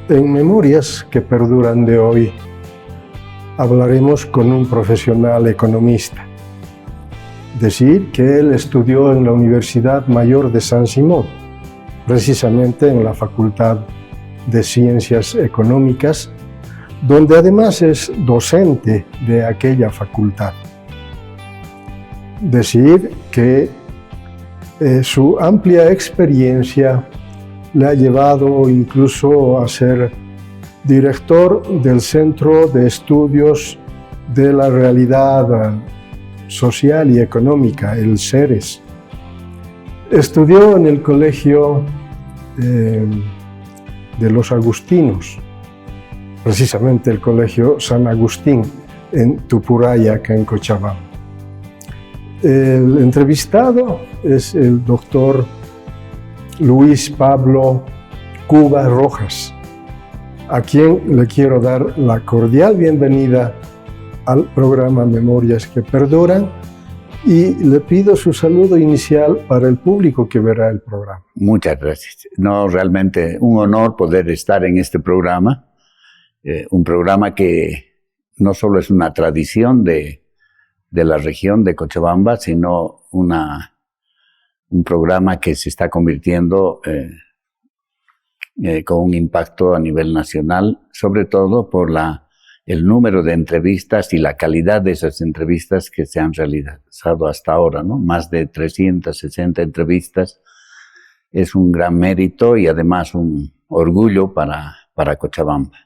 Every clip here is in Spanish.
En Memorias que Perduran de hoy, hablaremos con un profesional economista. Decir que él estudió en la Universidad Mayor de San Simón, precisamente en la Facultad de Ciencias Económicas, donde además es docente de aquella facultad. Decir que su amplia experiencia le ha llevado incluso a ser director del Centro de Estudios de la Realidad Social y Económica, el CERES. Estudió en el Colegio de los Agustinos, precisamente el Colegio San Agustín, en Tupuraya, acá en Cochabamba. El entrevistado es el doctor Luis Pablo Cuba Rojas, a quien le quiero dar la cordial bienvenida al programa Memorias que Perduran y le pido su saludo inicial para el público que verá el programa. Muchas gracias. No, realmente un honor poder estar en este programa, un programa que no solo es una tradición de la región de Cochabamba, sino un programa que se está convirtiendo con un impacto a nivel nacional, sobre todo por el número de entrevistas y la calidad de esas entrevistas que se han realizado hasta ahora, ¿no? Más de 360 entrevistas. Es un gran mérito y además un orgullo para Cochabamba.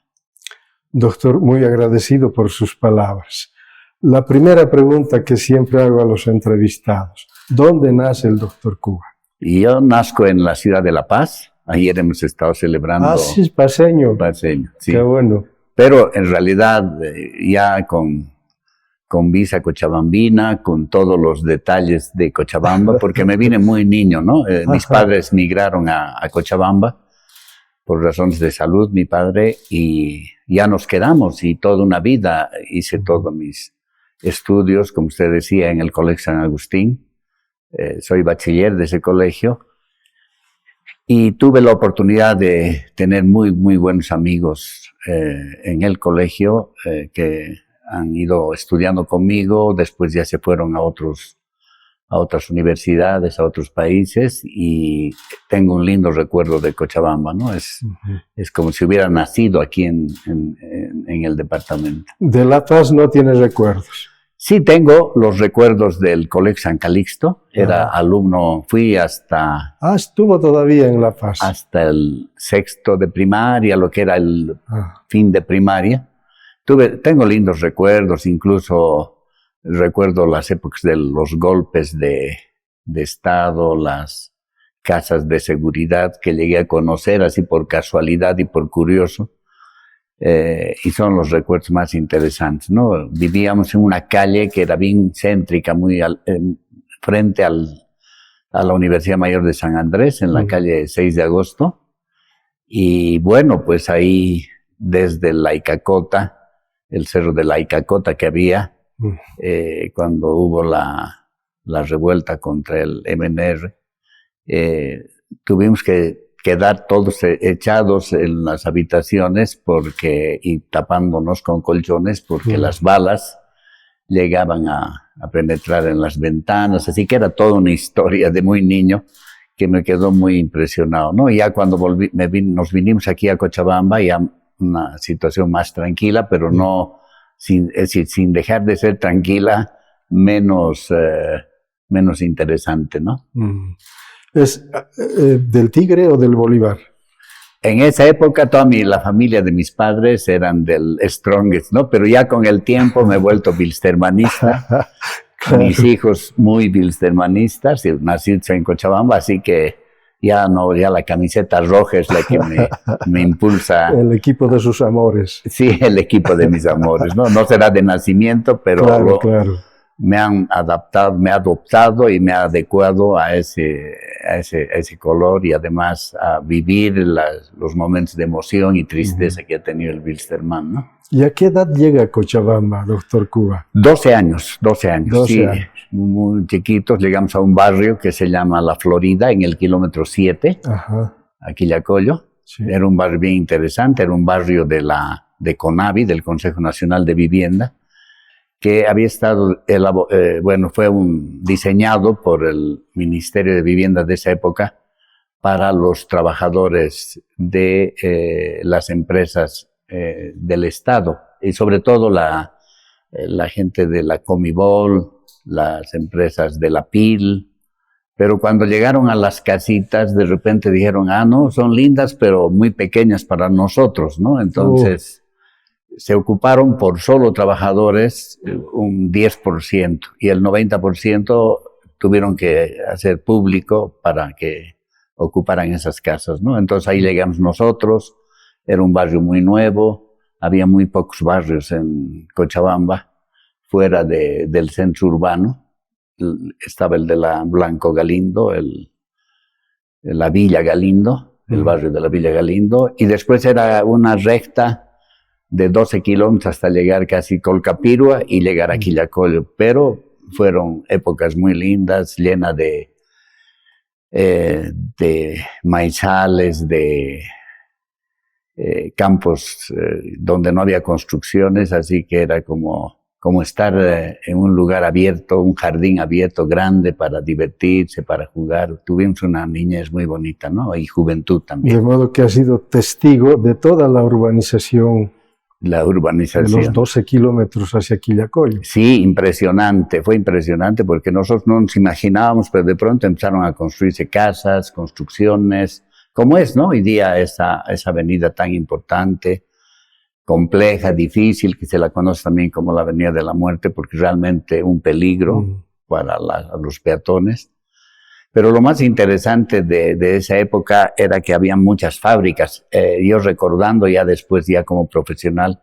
Doctor, muy agradecido por sus palabras. La primera pregunta que siempre hago a los entrevistados: ¿dónde nace el doctor Cuba? Yo nazco en la ciudad de La Paz. Ayer hemos estado celebrando... Ah, sí, es paceño. Paceño, sí. Qué bueno. Pero en realidad ya con visa cochabambina, con todos los detalles de Cochabamba, porque me vine muy niño, ¿no? Mis padres migraron a Cochabamba por razones de salud, mi padre, y ya nos quedamos, y toda una vida hice todos mis estudios, como usted decía, en el Colegio San Agustín. Soy bachiller de ese colegio y tuve la oportunidad de tener muy buenos amigos en el colegio que han ido estudiando conmigo, después ya se fueron a otras universidades, a otros países, y tengo un lindo recuerdo de Cochabamba, ¿no? Es como si hubiera nacido aquí en el departamento. ¿De La Paz no tienes recuerdos? Sí, tengo los recuerdos del Colegio San Calixto. Era alumno, fui hasta... Ah, estuvo todavía en La Paz. Hasta el sexto de primaria, lo que era el fin de primaria. Tengo lindos recuerdos, incluso recuerdo las épocas de los golpes de Estado, las casas de seguridad que llegué a conocer así por casualidad y por curioso. Y son los recuerdos más interesantes, ¿no? Vivíamos en una calle que era bien céntrica, muy frente a la Universidad Mayor de San Andrés, en la calle 6 de Agosto. Y bueno, pues ahí desde la Icacota, el cerro de la Icacota que había, cuando hubo la revuelta contra el MNR, tuvimos que quedar todos echados en las habitaciones y tapándonos con colchones porque las balas llegaban a penetrar en las ventanas, así que era toda una historia de muy niño que me quedó muy impresionado, ¿no? Y ya cuando nos vinimos aquí a Cochabamba, ya una situación más tranquila, pero no, es decir, sin dejar de ser tranquila, menos interesante, ¿no? ¿Es del Tigre o del Bolívar? En esa época la familia de mis padres eran del Strongest, ¿no? Pero ya con el tiempo me he vuelto bilstermanista. Claro. Mis hijos muy bilstermanistas, nacidos en Cochabamba, así que ya la camiseta roja es la que me impulsa. El equipo de sus amores. Sí, el equipo de mis amores, ¿no? No será de nacimiento, pero claro. Me han adoptado y me ha adecuado a ese color y además a vivir los momentos de emoción y tristeza que ha tenido el Bilsterman, ¿no? ¿Y a qué edad llega a Cochabamba, doctor Cuba? 12 años. 12 sí, años. Muy chiquitos, llegamos a un barrio que se llama La Florida, en el kilómetro 7, a Quillacollo. Sí. Era un barrio bien interesante, era un barrio de CONAVI, del Consejo Nacional de Vivienda, que había estado, fue diseñado por el Ministerio de Vivienda de esa época para los trabajadores de las empresas del Estado, y sobre todo la gente de la Comibol, las empresas de la PIL. Pero cuando llegaron a las casitas, de repente dijeron, no, son lindas, pero muy pequeñas para nosotros, ¿no? Entonces, se ocuparon por solo trabajadores un 10%, y el 90% tuvieron que hacer público para que ocuparan esas casas, ¿no? Entonces ahí llegamos nosotros, era un barrio muy nuevo, había muy pocos barrios en Cochabamba, fuera del centro urbano. Estaba el de la Blanco Galindo, la Villa Galindo, el barrio de la Villa Galindo, y después era una recta de 12 kilómetros hasta llegar casi Colcapirua y llegar a Quillacollo, pero fueron épocas muy lindas, llenas de maizales, de campos donde no había construcciones, así que era como estar en un lugar abierto, un jardín abierto grande para divertirse, para jugar. Tuvimos una niñez muy bonita, ¿no? Y juventud también. De modo que has sido testigo de toda la urbanización. La urbanización. De los 12 kilómetros hacia Quillacollo. Sí, impresionante, fue impresionante porque nosotros no nos imaginábamos, pero de pronto empezaron a construirse casas, construcciones, como es, ¿no? Hoy día esa avenida tan importante, compleja, difícil, que se la conoce también como la Avenida de la Muerte, porque realmente un peligro para los peatones. Pero lo más interesante de esa época era que había muchas fábricas. Yo recordando ya después, ya como profesional,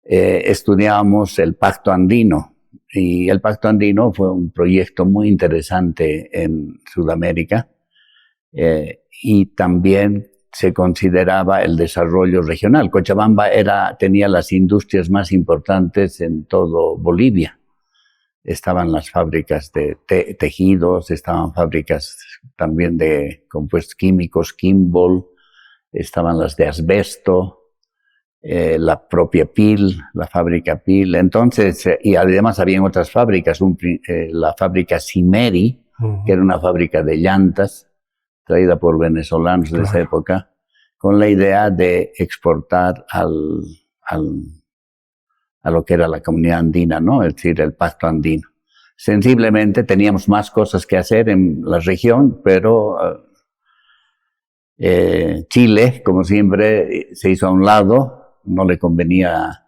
estudiábamos el Pacto Andino. Y el Pacto Andino fue un proyecto muy interesante en Sudamérica. Y también se consideraba el desarrollo regional. Cochabamba tenía las industrias más importantes en todo Bolivia. Estaban las fábricas de tejidos, estaban fábricas también de compuestos químicos, Kimball, estaban las de asbesto, la propia PIL, la fábrica PIL. Entonces, y además habían otras fábricas, la fábrica Cimeri, que era una fábrica de llantas, traída por venezolanos de esa época, con la idea de exportar a lo que era la comunidad andina, ¿no? Es decir, el Pacto Andino. Sensiblemente teníamos más cosas que hacer en la región, pero Chile, como siempre, se hizo a un lado, no le convenía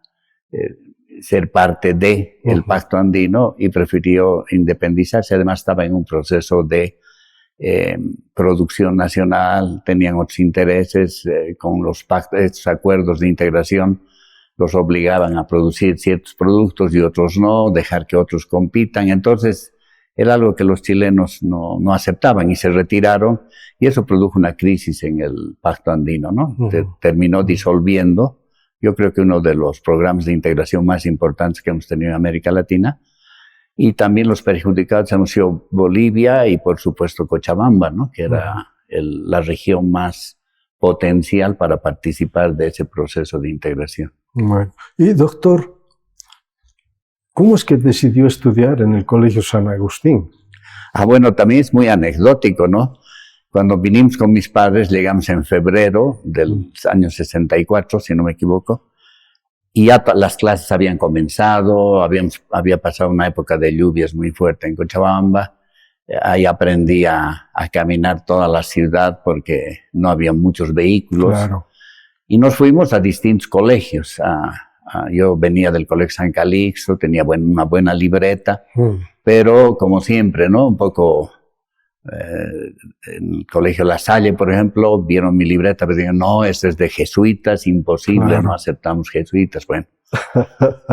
ser parte del Pacto Andino y prefirió independizarse. Además estaba en un proceso de producción nacional, tenían otros intereses, con estos acuerdos de integración los obligaban a producir ciertos productos y otros no, dejar que otros compitan. Entonces era algo que los chilenos no aceptaban y se retiraron, y eso produjo una crisis en el Pacto Andino, ¿no? Terminó disolviendo, yo creo que uno de los programas de integración más importantes que hemos tenido en América Latina. Y también los perjudicados hemos sido Bolivia y, por supuesto, Cochabamba, ¿no? Que era la región más potencial para participar de ese proceso de integración. Bueno, y doctor, ¿cómo es que decidió estudiar en el Colegio San Agustín? Bueno, también es muy anecdótico, ¿no? Cuando vinimos con mis padres, llegamos en febrero del año 64, si no me equivoco, y ya las clases habían comenzado, había pasado una época de lluvias muy fuerte en Cochabamba. Ahí aprendí a caminar toda la ciudad porque no había muchos vehículos. Claro. Y nos fuimos a distintos colegios. Yo venía del Colegio San Calixto, tenía una buena libreta, pero como siempre, ¿no? Un poco... en el Colegio La Salle, por ejemplo, vieron mi libreta, pero dijeron, no, esto es de jesuitas, imposible, claro. No aceptamos jesuitas. Bueno,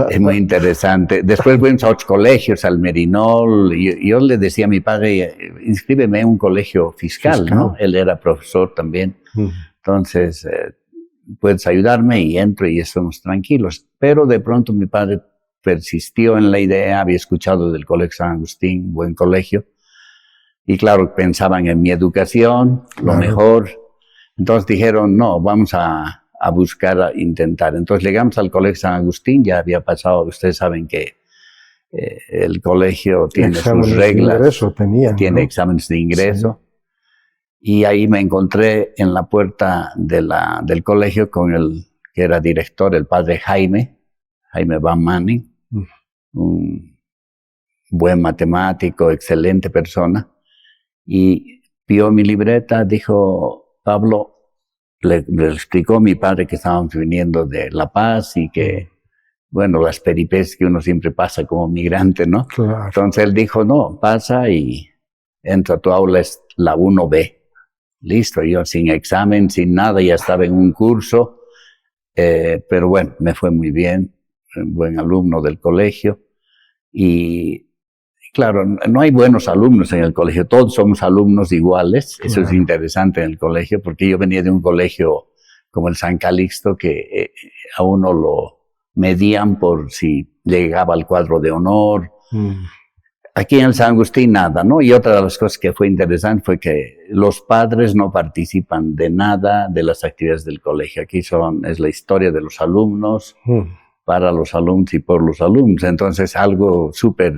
es muy interesante. Después fuimos a otros colegios, al Merinol, y yo le decía a mi padre, inscríbeme en un colegio fiscal, ¿no? Él era profesor también. Entonces, puedes ayudarme, y entro y estamos tranquilos. Pero de pronto mi padre persistió en la idea, había escuchado del Colegio San Agustín, buen colegio. Y claro, pensaban en mi educación, lo mejor, Entonces dijeron, no, vamos a buscar, a intentar. Entonces llegamos al Colegio San Agustín, ya había pasado, ustedes saben que el colegio tiene sus reglas, tiene exámenes de ingreso. Sí. Y ahí me encontré en la puerta del colegio con el que era director, el padre Jaime Van Manning, un buen matemático, excelente persona. Y vio mi libreta, dijo, Pablo, le explicó a mi padre que estábamos viniendo de La Paz y que, bueno, las peripecias que uno siempre pasa como migrante, ¿no? Claro. Entonces él dijo, no, pasa y entra a tu aula, es la 1B. Listo, yo sin examen, sin nada, ya estaba en un curso, pero bueno, me fue muy bien, buen alumno del colegio. Y claro, no hay buenos alumnos en el colegio, todos somos alumnos iguales, eso es interesante en el colegio, porque yo venía de un colegio como el San Calixto, que a uno lo medían por si llegaba al cuadro de honor. Aquí en el San Agustín nada, ¿no? Y otra de las cosas que fue interesante fue que los padres no participan de nada de las actividades del colegio. Aquí es la historia de los alumnos, para los alumnos y por los alumnos. Entonces algo súper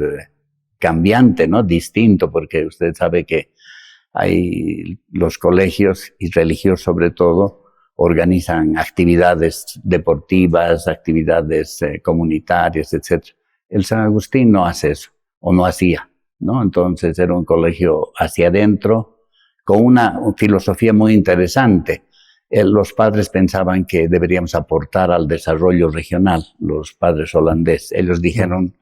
cambiante, ¿no? Distinto, porque usted sabe que hay los colegios y religiosos sobre todo organizan actividades deportivas, actividades comunitarias, etc. El San Agustín no hace eso, o no hacía, ¿no? Entonces era un colegio hacia adentro, con una filosofía muy interesante. Los padres pensaban que deberíamos aportar al desarrollo regional, los padres holandeses. Ellos dijeron,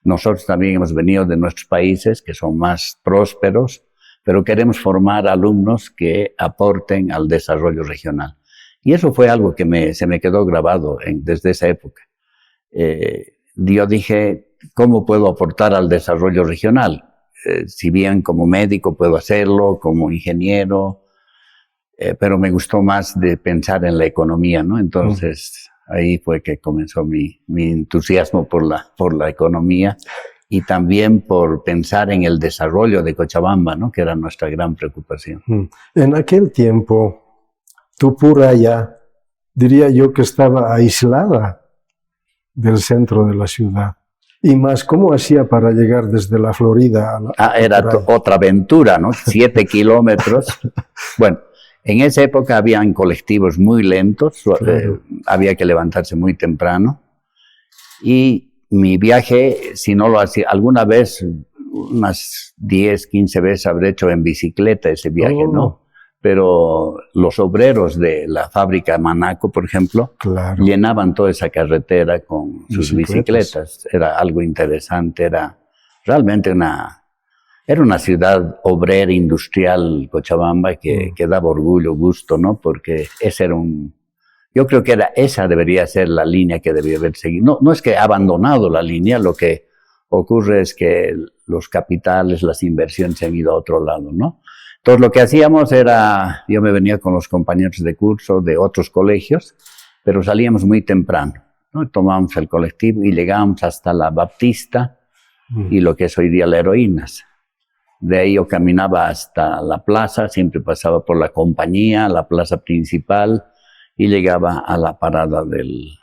nosotros también hemos venido de nuestros países, que son más prósperos, pero queremos formar alumnos que aporten al desarrollo regional. Y eso fue algo que se me quedó grabado desde esa época. Yo dije, ¿cómo puedo aportar al desarrollo regional? Si bien como médico puedo hacerlo, como ingeniero, pero me gustó más de pensar en la economía, ¿no? Entonces, ahí fue que comenzó mi entusiasmo por la economía y también por pensar en el desarrollo de Cochabamba, ¿no? Que era nuestra gran preocupación. En aquel tiempo, Tupuraya, diría yo que estaba aislada del centro de la ciudad. Y más, ¿cómo hacía para llegar desde la Florida a la era otra aventura, ¿no? 7 kilómetros. Bueno, en esa época habían colectivos muy lentos, claro. Había que levantarse muy temprano. Y mi viaje, si no lo hacía, alguna vez, unas 10, 15 veces habré hecho en bicicleta ese viaje, ¿no? Pero los obreros de la fábrica Manaco, por ejemplo, claro, llenaban toda esa carretera con sus bicicletas. Era algo interesante, era realmente era una ciudad obrera, industrial, Cochabamba, que daba orgullo, gusto, ¿no? Porque ese era yo creo que esa debería ser la línea que debía haber seguido. No es que ha abandonado la línea, lo que ocurre es que los capitales, las inversiones se han ido a otro lado, ¿no? Entonces lo que hacíamos era, yo me venía con los compañeros de curso de otros colegios, pero salíamos muy temprano, ¿no? Tomábamos el colectivo y llegábamos hasta la Baptista y lo que es hoy día la Heroínas. De ahí yo caminaba hasta la plaza, siempre pasaba por la compañía, la plaza principal, y llegaba a la parada del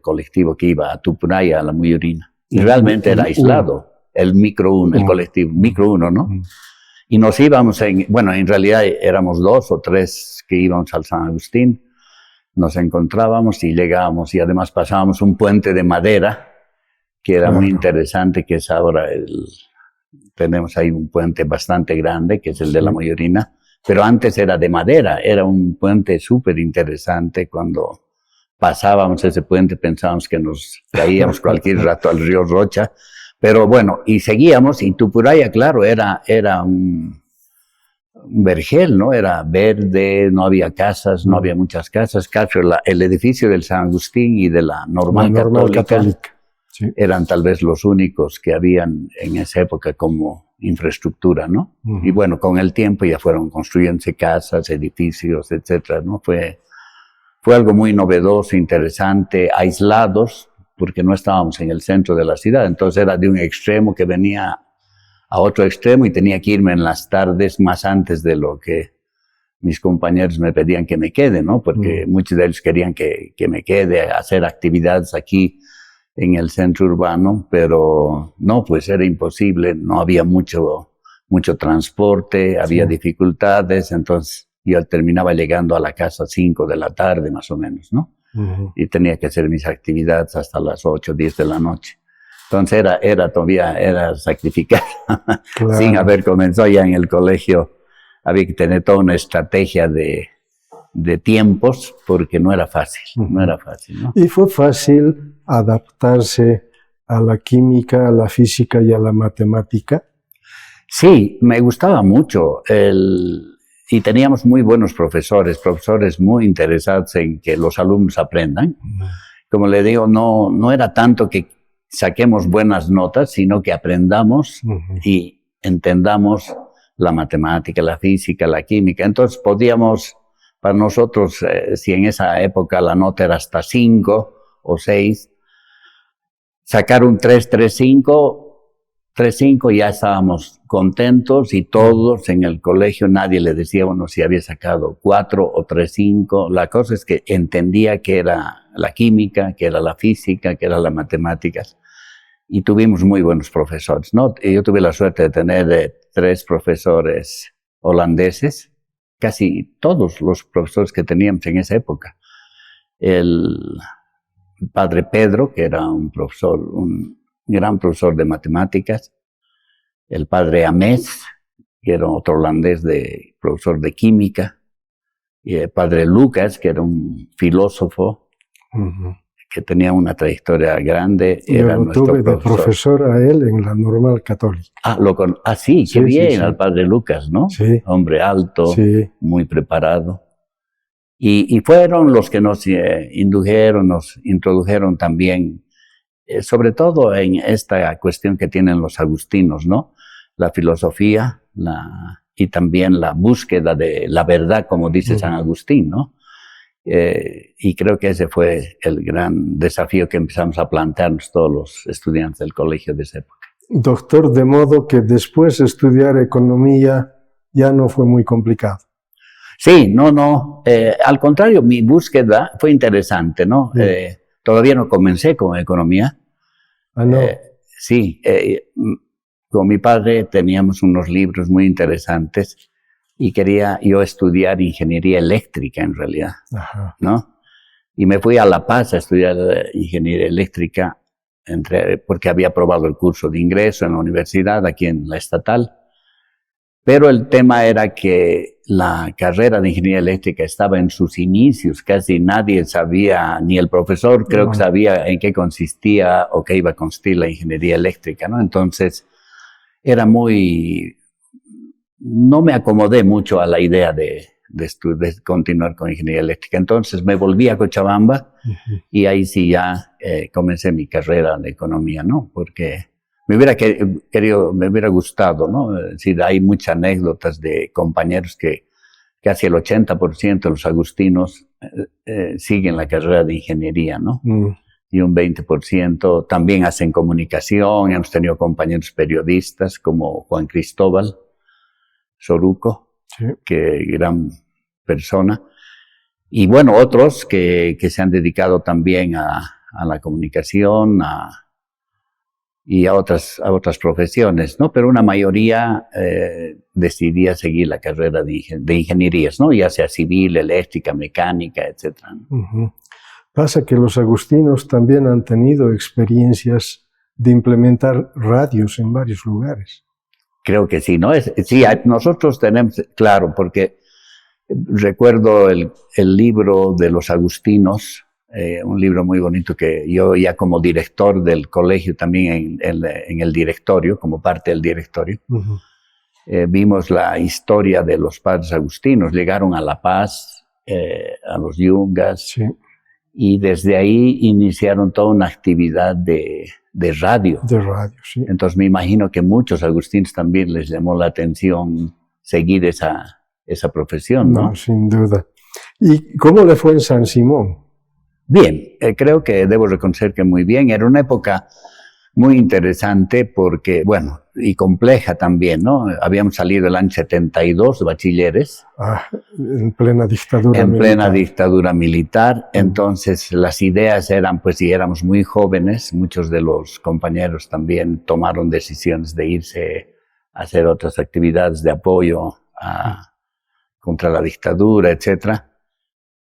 colectivo que iba a Tupuraya, a la Muyurina. Y realmente era aislado, el micro 1, el colectivo, micro 1, ¿no? Y nos íbamos, en realidad éramos 2 o 3 que íbamos al San Agustín, nos encontrábamos y llegábamos, y además pasábamos un puente de madera, que era muy interesante, que es ahora tenemos ahí un puente bastante grande, que es el de la Muyurina, pero antes era de madera, era un puente súper interesante. Cuando pasábamos ese puente pensábamos que nos caíamos cualquier rato al río Rocha. Pero bueno, y seguíamos, y Tupuraya, claro, era un vergel, ¿no? Era verde, no había casas, no había muchas casas. Casi el edificio del San Agustín y de la Normal Católica sí, eran tal vez los únicos que habían en esa época como infraestructura, ¿no? Y bueno, con el tiempo ya fueron construyéndose casas, edificios, etcétera, ¿no? Fue algo muy novedoso, interesante, aislados, porque no estábamos en el centro de la ciudad, entonces era de un extremo que venía a otro extremo y tenía que irme en las tardes más antes de lo que mis compañeros me pedían que me quede, ¿no? Porque muchos de ellos querían que me quede a hacer actividades aquí en el centro urbano, pero no, pues era imposible, no había mucho transporte, había dificultades, entonces yo terminaba llegando a la casa a 5 de la tarde más o menos, ¿no? Y tenía que hacer mis actividades hasta las 8, 10 de la noche. Entonces era sacrificar, Claro. sin haber comenzado ya en el colegio. Había que tener toda una estrategia de tiempos porque no era fácil, no era fácil, ¿no? ¿Y fue fácil adaptarse a la química, a la física y a la matemática? Sí, me gustaba mucho y teníamos muy buenos profesores muy interesados en que los alumnos aprendan. Como le digo, no era tanto que saquemos buenas notas, sino que aprendamos y entendamos la matemática, la física, la química. Entonces podíamos, para nosotros, si en esa época la nota era hasta 5 o 6, sacar un 3.5 ya estábamos contentos y todos en el colegio, nadie le decía uno si había sacado 4 o 3.5. La cosa es que entendía que era la química, que era la física, que eran las matemáticas. Y tuvimos muy buenos profesores, ¿no? Y yo tuve la suerte de tener 3 profesores holandeses, casi todos los profesores que teníamos en esa época. El padre Pedro, que era un gran profesor de matemáticas, el padre Ames, que era otro holandés, profesor de química, y el padre Lucas, que era un filósofo, que tenía una trayectoria grande. Yo lo tuve de profesor a él en la Normal Católica. Sí, qué bien, al padre Lucas, ¿no? Sí. Hombre alto, muy preparado. Y fueron los que nos introdujeron también, sobre todo en esta cuestión que tienen los agustinos, ¿no? La filosofía y también la búsqueda de la verdad, como dice San Agustín, ¿no? Y creo que ese fue el gran desafío que empezamos a plantearnos todos los estudiantes del colegio de esa época. Doctor, de modo que después estudiar economía ya no fue muy complicado. Sí, no. Al contrario, mi búsqueda fue interesante, ¿no? Todavía no comencé con economía. Ah, no. Sí, con mi padre teníamos unos libros muy interesantes y quería yo estudiar ingeniería eléctrica en realidad, ¿no? Y me fui a La Paz a estudiar ingeniería eléctrica porque había aprobado el curso de ingreso en la universidad, aquí en la estatal. Pero el tema era que la carrera de ingeniería eléctrica estaba en sus inicios, casi nadie sabía, ni el profesor creo que sabía en qué consistía o qué iba a consistir la ingeniería eléctrica, ¿no? Entonces era no me acomodé mucho a la idea de continuar con ingeniería eléctrica. Entonces me volví a Cochabamba y ahí sí ya comencé mi carrera de economía, ¿no? Porque me hubiera gustado, ¿no? Es decir, hay muchas anécdotas de compañeros que casi el 80% de los agustinos siguen la carrera de ingeniería, ¿no? Y un 20% también hacen comunicación. Hemos tenido compañeros periodistas como Juan Cristóbal Soruco, que gran persona. Y bueno, otros que se han dedicado también a la comunicación, y a otras profesiones, ¿no? Pero una mayoría decidía seguir la carrera de ingenierías, ¿no? Ya sea civil, eléctrica, mecánica, etc. Pasa que los agustinos también han tenido experiencias de implementar radios en varios lugares. Creo que sí, ¿no? Sí, nosotros tenemos, claro, porque recuerdo el libro de los agustinos, un libro muy bonito que yo ya como director del colegio también en el directorio, como parte del directorio, vimos la historia de los padres agustinos. Llegaron a La Paz, a los Yungas, y desde ahí iniciaron toda una actividad de radio. De radio, sí. Entonces me imagino que muchos agustinos también les llamó la atención seguir esa profesión, ¿no? No, sin duda. ¿Y cómo le fue en San Simón? Bien, creo que debo reconocer que muy bien. Era una época muy interesante porque, bueno, y compleja también, ¿no? Habíamos salido el año 72, bachilleres. En plena dictadura militar. En plena dictadura militar. Entonces, las ideas eran, pues, y éramos muy jóvenes, muchos de los compañeros también tomaron decisiones de irse a hacer otras actividades de apoyo contra la dictadura, etcétera.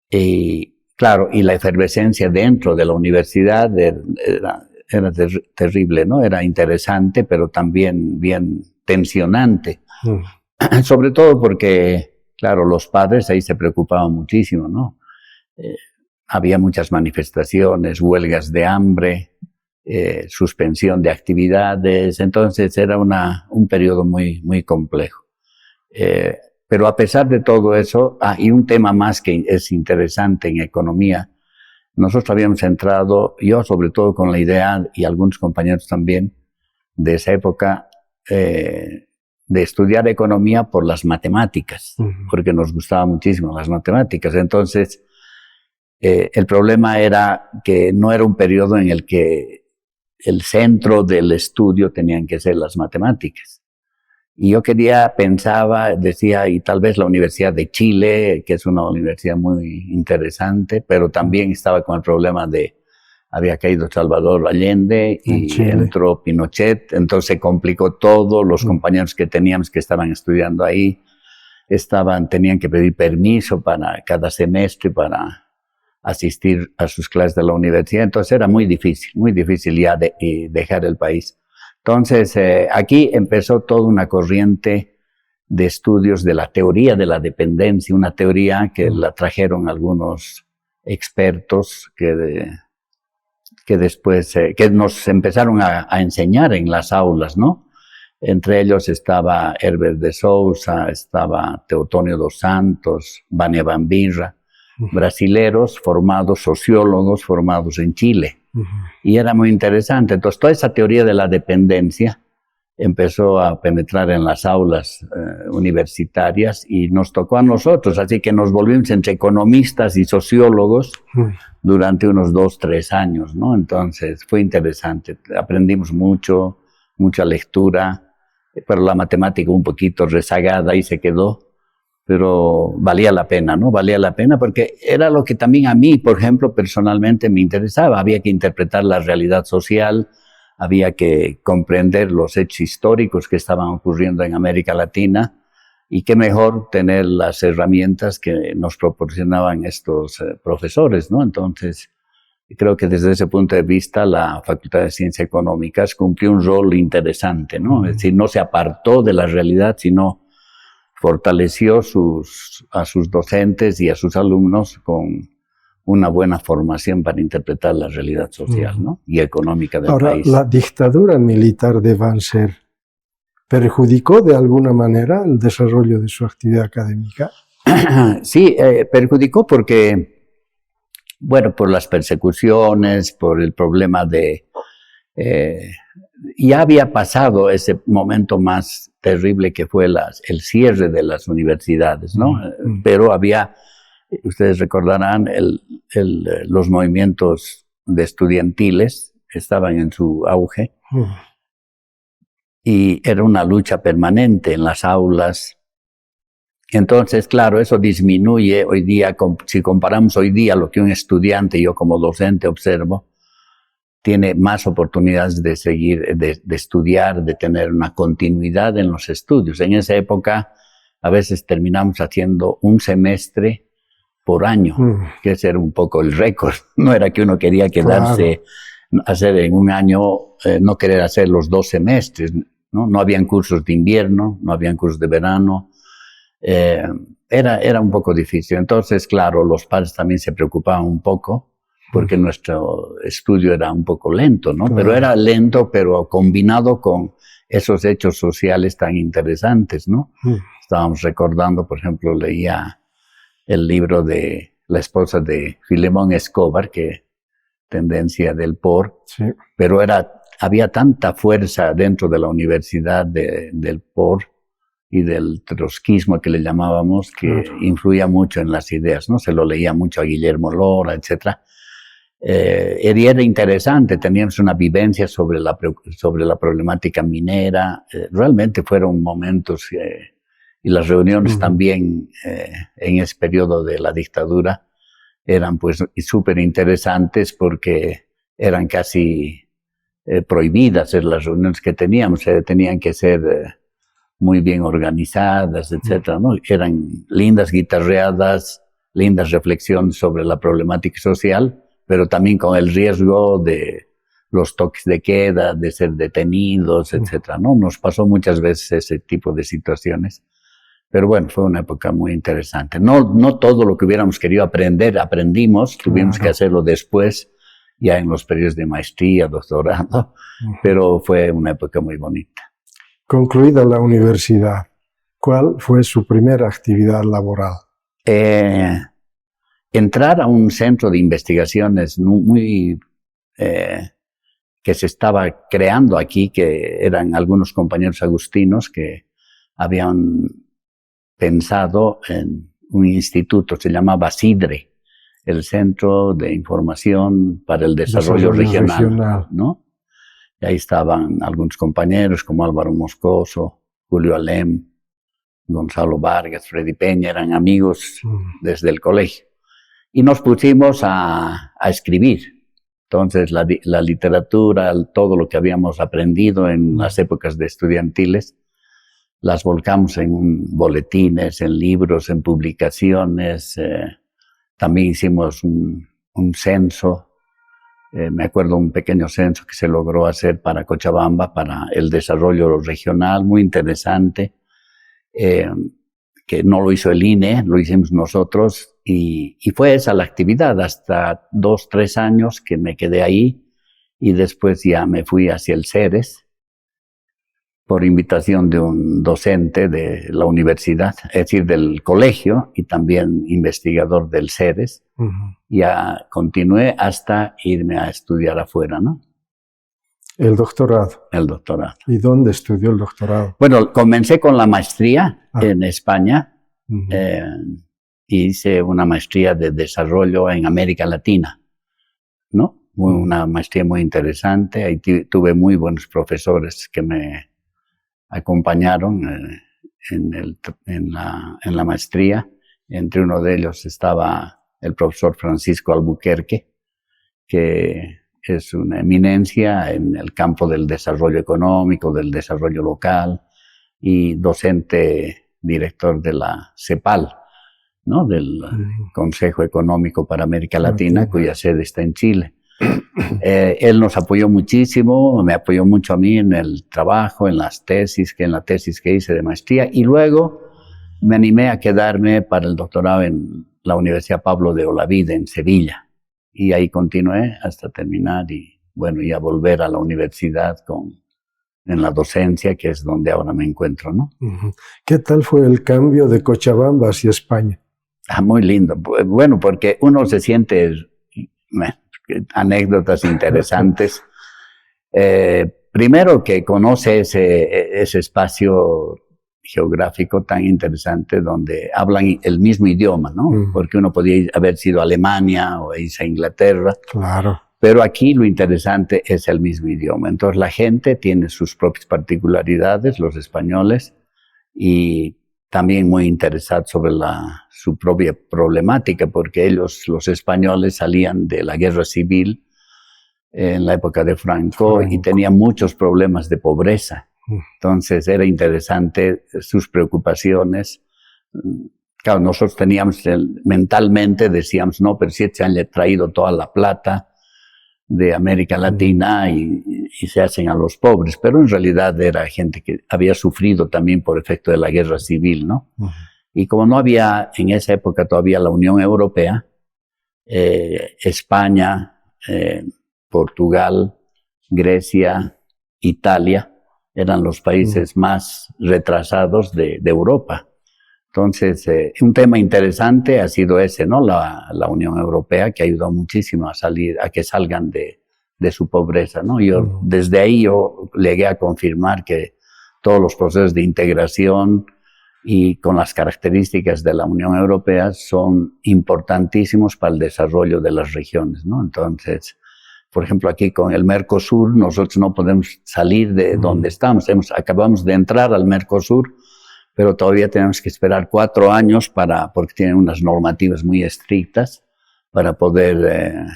Y, claro, y la efervescencia dentro de la universidad era terrible, ¿no? Era interesante, pero también bien tensionante. Sobre todo porque, claro, los padres ahí se preocupaban muchísimo, ¿no? Había muchas manifestaciones, huelgas de hambre, suspensión de actividades, entonces era un periodo muy complejo. Pero a pesar de todo eso, y un tema más que es interesante en economía, nosotros habíamos entrado, yo sobre todo con la idea, y algunos compañeros también, de esa época, de estudiar economía por las matemáticas, porque nos gustaban muchísimo las matemáticas. Entonces, el problema era que no era un periodo en el que el centro del estudio tenían que ser las matemáticas. Y yo pensaba, decía, y tal vez la Universidad de Chile, que es una universidad muy interesante, pero también estaba con el problema había caído Salvador Allende y entró Pinochet, entonces se complicó todo, los compañeros que teníamos que estaban estudiando ahí, tenían que pedir permiso para cada semestre para asistir a sus clases de la universidad, entonces era muy difícil ya dejar el país. Entonces, aquí empezó toda una corriente de estudios de la teoría de la dependencia, una teoría que la trajeron algunos expertos que después, que nos empezaron a enseñar en las aulas, ¿no? Entre ellos estaba Herbert de Souza, estaba Teotonio dos Santos, Vania Bambirra, brasileros sociólogos formados en Chile. Y era muy interesante. Entonces, toda esa teoría de la dependencia empezó a penetrar en las aulas universitarias y nos tocó a nosotros, así que nos volvimos entre economistas y sociólogos durante unos 2-3 años, ¿no? Entonces, fue interesante. Aprendimos mucha lectura, pero la matemática un poquito rezagada y se quedó. Pero valía la pena, ¿no? Valía la pena porque era lo que también a mí, por ejemplo, personalmente me interesaba. Había que interpretar la realidad social, había que comprender los hechos históricos que estaban ocurriendo en América Latina y qué mejor tener las herramientas que nos proporcionaban estos profesores, ¿no? Entonces, creo que desde ese punto de vista la Facultad de Ciencias Económicas cumplió un rol interesante, ¿no? Es decir, no se apartó de la realidad, sino fortaleció a sus docentes y a sus alumnos con una buena formación para interpretar la realidad social, ¿no? Y económica del país. Ahora, ¿la dictadura militar de Banzer perjudicó de alguna manera el desarrollo de su actividad académica? Sí, perjudicó porque, bueno, por las persecuciones, por el problema ya había pasado ese momento más terrible que fue el cierre de las universidades, ¿no? Pero ustedes recordarán, los movimientos estudiantiles estaban en su auge y era una lucha permanente en las aulas. Entonces, claro, eso disminuye hoy día, si comparamos hoy día lo que un estudiante, yo como docente observo, tiene más oportunidades de seguir, de estudiar, de tener una continuidad en los estudios. En esa época, a veces terminamos haciendo un semestre por año, que ese era un poco el récord. No era que uno quería quedarse, hacer en un año, no querer hacer los 2 semestres, ¿no? No habían cursos de invierno, no habían cursos de verano. Era un poco difícil. Entonces, claro, los padres también se preocupaban un poco, porque nuestro estudio era un poco lento, ¿no? Pero era lento, pero combinado con esos hechos sociales tan interesantes, ¿no? Estábamos recordando, por ejemplo, leía el libro de la esposa de Filemón Escobar, que tendencia del POR, pero había tanta fuerza dentro de la universidad del POR y del trotskismo que le llamábamos, que influía mucho en las ideas, ¿no? Se lo leía mucho a Guillermo Lora, etcétera. Era interesante, teníamos una vivencia sobre la problemática minera. Realmente fueron momentos, y las reuniones también en ese periodo de la dictadura eran pues súper interesantes porque eran casi prohibidas las reuniones que teníamos, tenían que ser muy bien organizadas, etcétera, ¿no? Eran lindas guitarreadas, lindas reflexiones sobre la problemática social, pero también con el riesgo de los toques de queda, de ser detenidos, etcétera, ¿no? Nos pasó muchas veces ese tipo de situaciones. Pero bueno, fue una época muy interesante. No todo lo que hubiéramos querido aprender, aprendimos, tuvimos que hacerlo después, ya en los periodos de maestría, doctorado, pero fue una época muy bonita. Concluida la universidad, ¿cuál fue su primera actividad laboral? Entrar a un centro de investigaciones que se estaba creando aquí, que eran algunos compañeros agustinos que habían pensado en un instituto, se llamaba CIDRE, el Centro de Información para el Desarrollo Regional, ¿no? Y ahí estaban algunos compañeros como Álvaro Moscoso, Julio Alem, Gonzalo Vargas, Freddy Peña, eran amigos desde el colegio. Y nos pusimos a escribir. Entonces la literatura, todo lo que habíamos aprendido en las épocas de estudiantiles, las volcamos en boletines, en libros, en publicaciones. También hicimos un censo. Me acuerdo un pequeño censo que se logró hacer para Cochabamba, para el desarrollo regional, muy interesante. Que no lo hizo el INE, lo hicimos nosotros, y fue esa la actividad hasta 2, 3 años que me quedé ahí, y después ya me fui hacia el CERES por invitación de un docente de la universidad, es decir, del colegio, y también investigador del CERES. Ya continué hasta irme a estudiar afuera, ¿no? El doctorado. El doctorado. ¿Y dónde estudió el doctorado? Bueno, comencé con la maestría en España. Hice una maestría de desarrollo en América Latina, ¿no? Una maestría muy interesante. Ahí tuve muy buenos profesores que me acompañaron en la maestría. Entre uno de ellos estaba el profesor Francisco Albuquerque, que es una eminencia en el campo del desarrollo económico, del desarrollo local, y docente director de la CEPAL, ¿no? Del Consejo Económico para América Latina, cuya sede está en Chile. Él nos apoyó muchísimo, me apoyó mucho a mí en el trabajo, en la tesis que hice de maestría, y luego me animé a quedarme para el doctorado en la Universidad Pablo de Olavide, en Sevilla. Y ahí continué hasta terminar y, bueno, ya volver a la universidad en la docencia, que es donde ahora me encuentro, ¿no? ¿Qué tal fue el cambio de Cochabamba hacia España? Muy lindo. Bueno, porque uno se siente anécdotas interesantes. Primero que conoce ese espacio geográfico tan interesante donde hablan el mismo idioma, ¿no? Porque uno podía haber sido a Alemania o irse a Inglaterra. Claro. Pero aquí lo interesante es el mismo idioma. Entonces la gente tiene sus propias particularidades, los españoles, y también muy interesados sobre su propia problemática, porque ellos, los españoles, salían de la guerra civil en la época de Franco y tenían muchos problemas de pobreza. Entonces era interesante sus preocupaciones. Claro, nosotros teníamos, mentalmente decíamos, no, pero si se han traído toda la plata de América Latina y se hacen a los pobres, pero en realidad era gente que había sufrido también por efecto de la guerra civil, ¿no? Y como no había en esa época todavía la Unión Europea, España, Portugal, Grecia, Italia, eran los países más retrasados de Europa. Entonces, un tema interesante ha sido ese, ¿no? La Unión Europea, que ayudó muchísimo a que salgan de su pobreza, ¿no? Desde ahí yo llegué a confirmar que todos los procesos de integración y con las características de la Unión Europea son importantísimos para el desarrollo de las regiones, ¿no? Entonces, por ejemplo, aquí con el Mercosur, nosotros no podemos salir de donde estamos. Acabamos de entrar al Mercosur, pero todavía tenemos que esperar 4 años porque tienen unas normativas muy estrictas para poder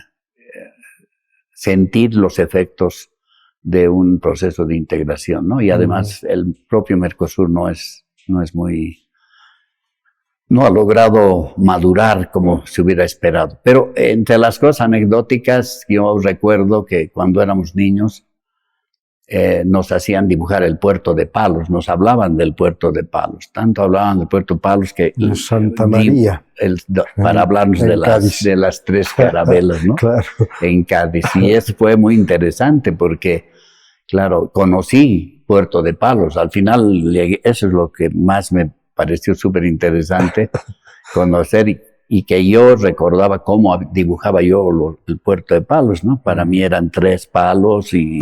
sentir los efectos de un proceso de integración, ¿no? Y además el propio Mercosur no ha logrado madurar como se hubiera esperado. Pero entre las cosas anecdóticas, yo recuerdo que cuando éramos niños nos hacían dibujar el puerto de Palos, nos hablaban del puerto de Palos, tanto hablaban del puerto de Palos que... De Santa María. Para hablarnos de las 3 carabelas, ¿no? Claro. En Cádiz. Y eso fue muy interesante porque, claro, conocí Puerto de Palos. Al final, eso es lo que más me pareció súper interesante conocer y que yo recordaba cómo dibujaba yo el puerto de Palos, ¿no? Para mí eran 3 palos y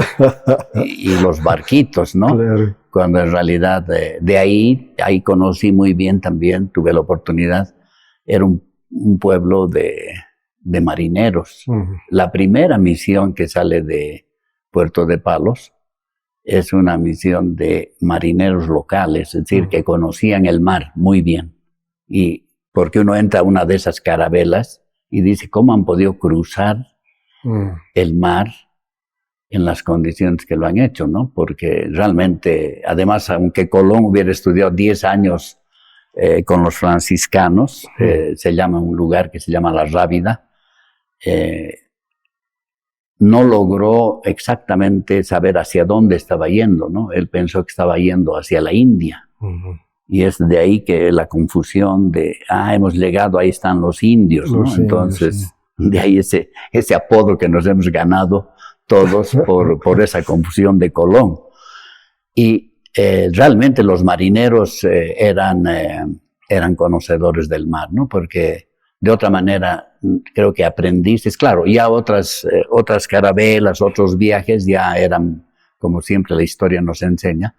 los barquitos, ¿no? Claro. Cuando en realidad de ahí conocí muy bien también, tuve la oportunidad, era un pueblo de marineros. La primera misión que sale de Puerto de Palos es una misión de marineros locales, es decir, que conocían el mar muy bien. Y porque uno entra a una de esas carabelas y dice, ¿cómo han podido cruzar el mar en las condiciones que lo han hecho, ¿no? Porque realmente, además, aunque Colón hubiera estudiado 10 años con los franciscanos, se llama un lugar que se llama La Rábida, no logró exactamente saber hacia dónde estaba yendo, ¿no? Él pensó que estaba yendo hacia la India. Y es de ahí que la confusión de, hemos llegado, ahí están los indios, ¿no? Entonces, de ahí ese apodo que nos hemos ganado todos por esa confusión de Colón. Y realmente los marineros eran conocedores del mar, ¿no? Porque de otra manera, creo que aprendiste, claro, ya otras carabelas, otros viajes ya eran, como siempre la historia nos enseña,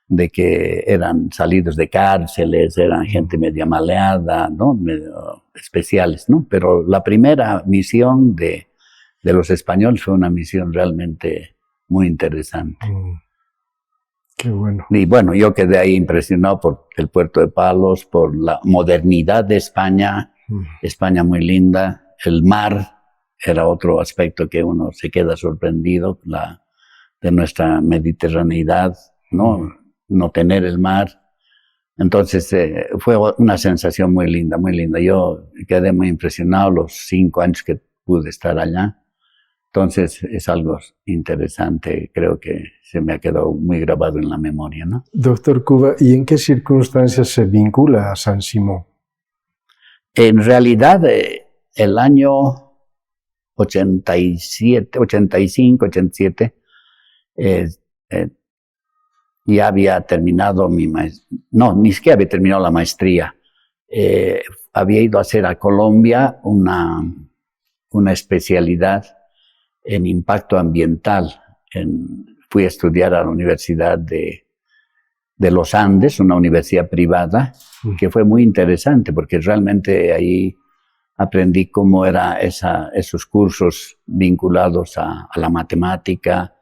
de que eran salidos de cárceles, eran gente media maleada, ¿no? Medio especiales, ¿no? Pero la primera misión de los españoles fue una misión realmente muy interesante. Qué bueno. Y bueno, yo quedé ahí impresionado por el puerto de Palos, por la modernidad de España, España muy linda, el mar era otro aspecto que uno se queda sorprendido, de nuestra mediterraneidad, ¿no? No tener el mar. Entonces fue una sensación muy linda, muy linda. Yo quedé muy impresionado los 5 años que pude estar allá. Entonces es algo interesante, creo que se me ha quedado muy grabado en la memoria, ¿no? Doctor Cuba, ¿y en qué circunstancias se vincula a San Simón? En realidad, el año 87, 85, 87, ya había terminado mi maestría. No, ni siquiera había terminado la maestría. Había ido a hacer a Colombia una especialidad en impacto ambiental. Fui a estudiar a la Universidad de los Andes, una universidad privada, que fue muy interesante porque realmente ahí aprendí cómo eran esos cursos vinculados a la matemática,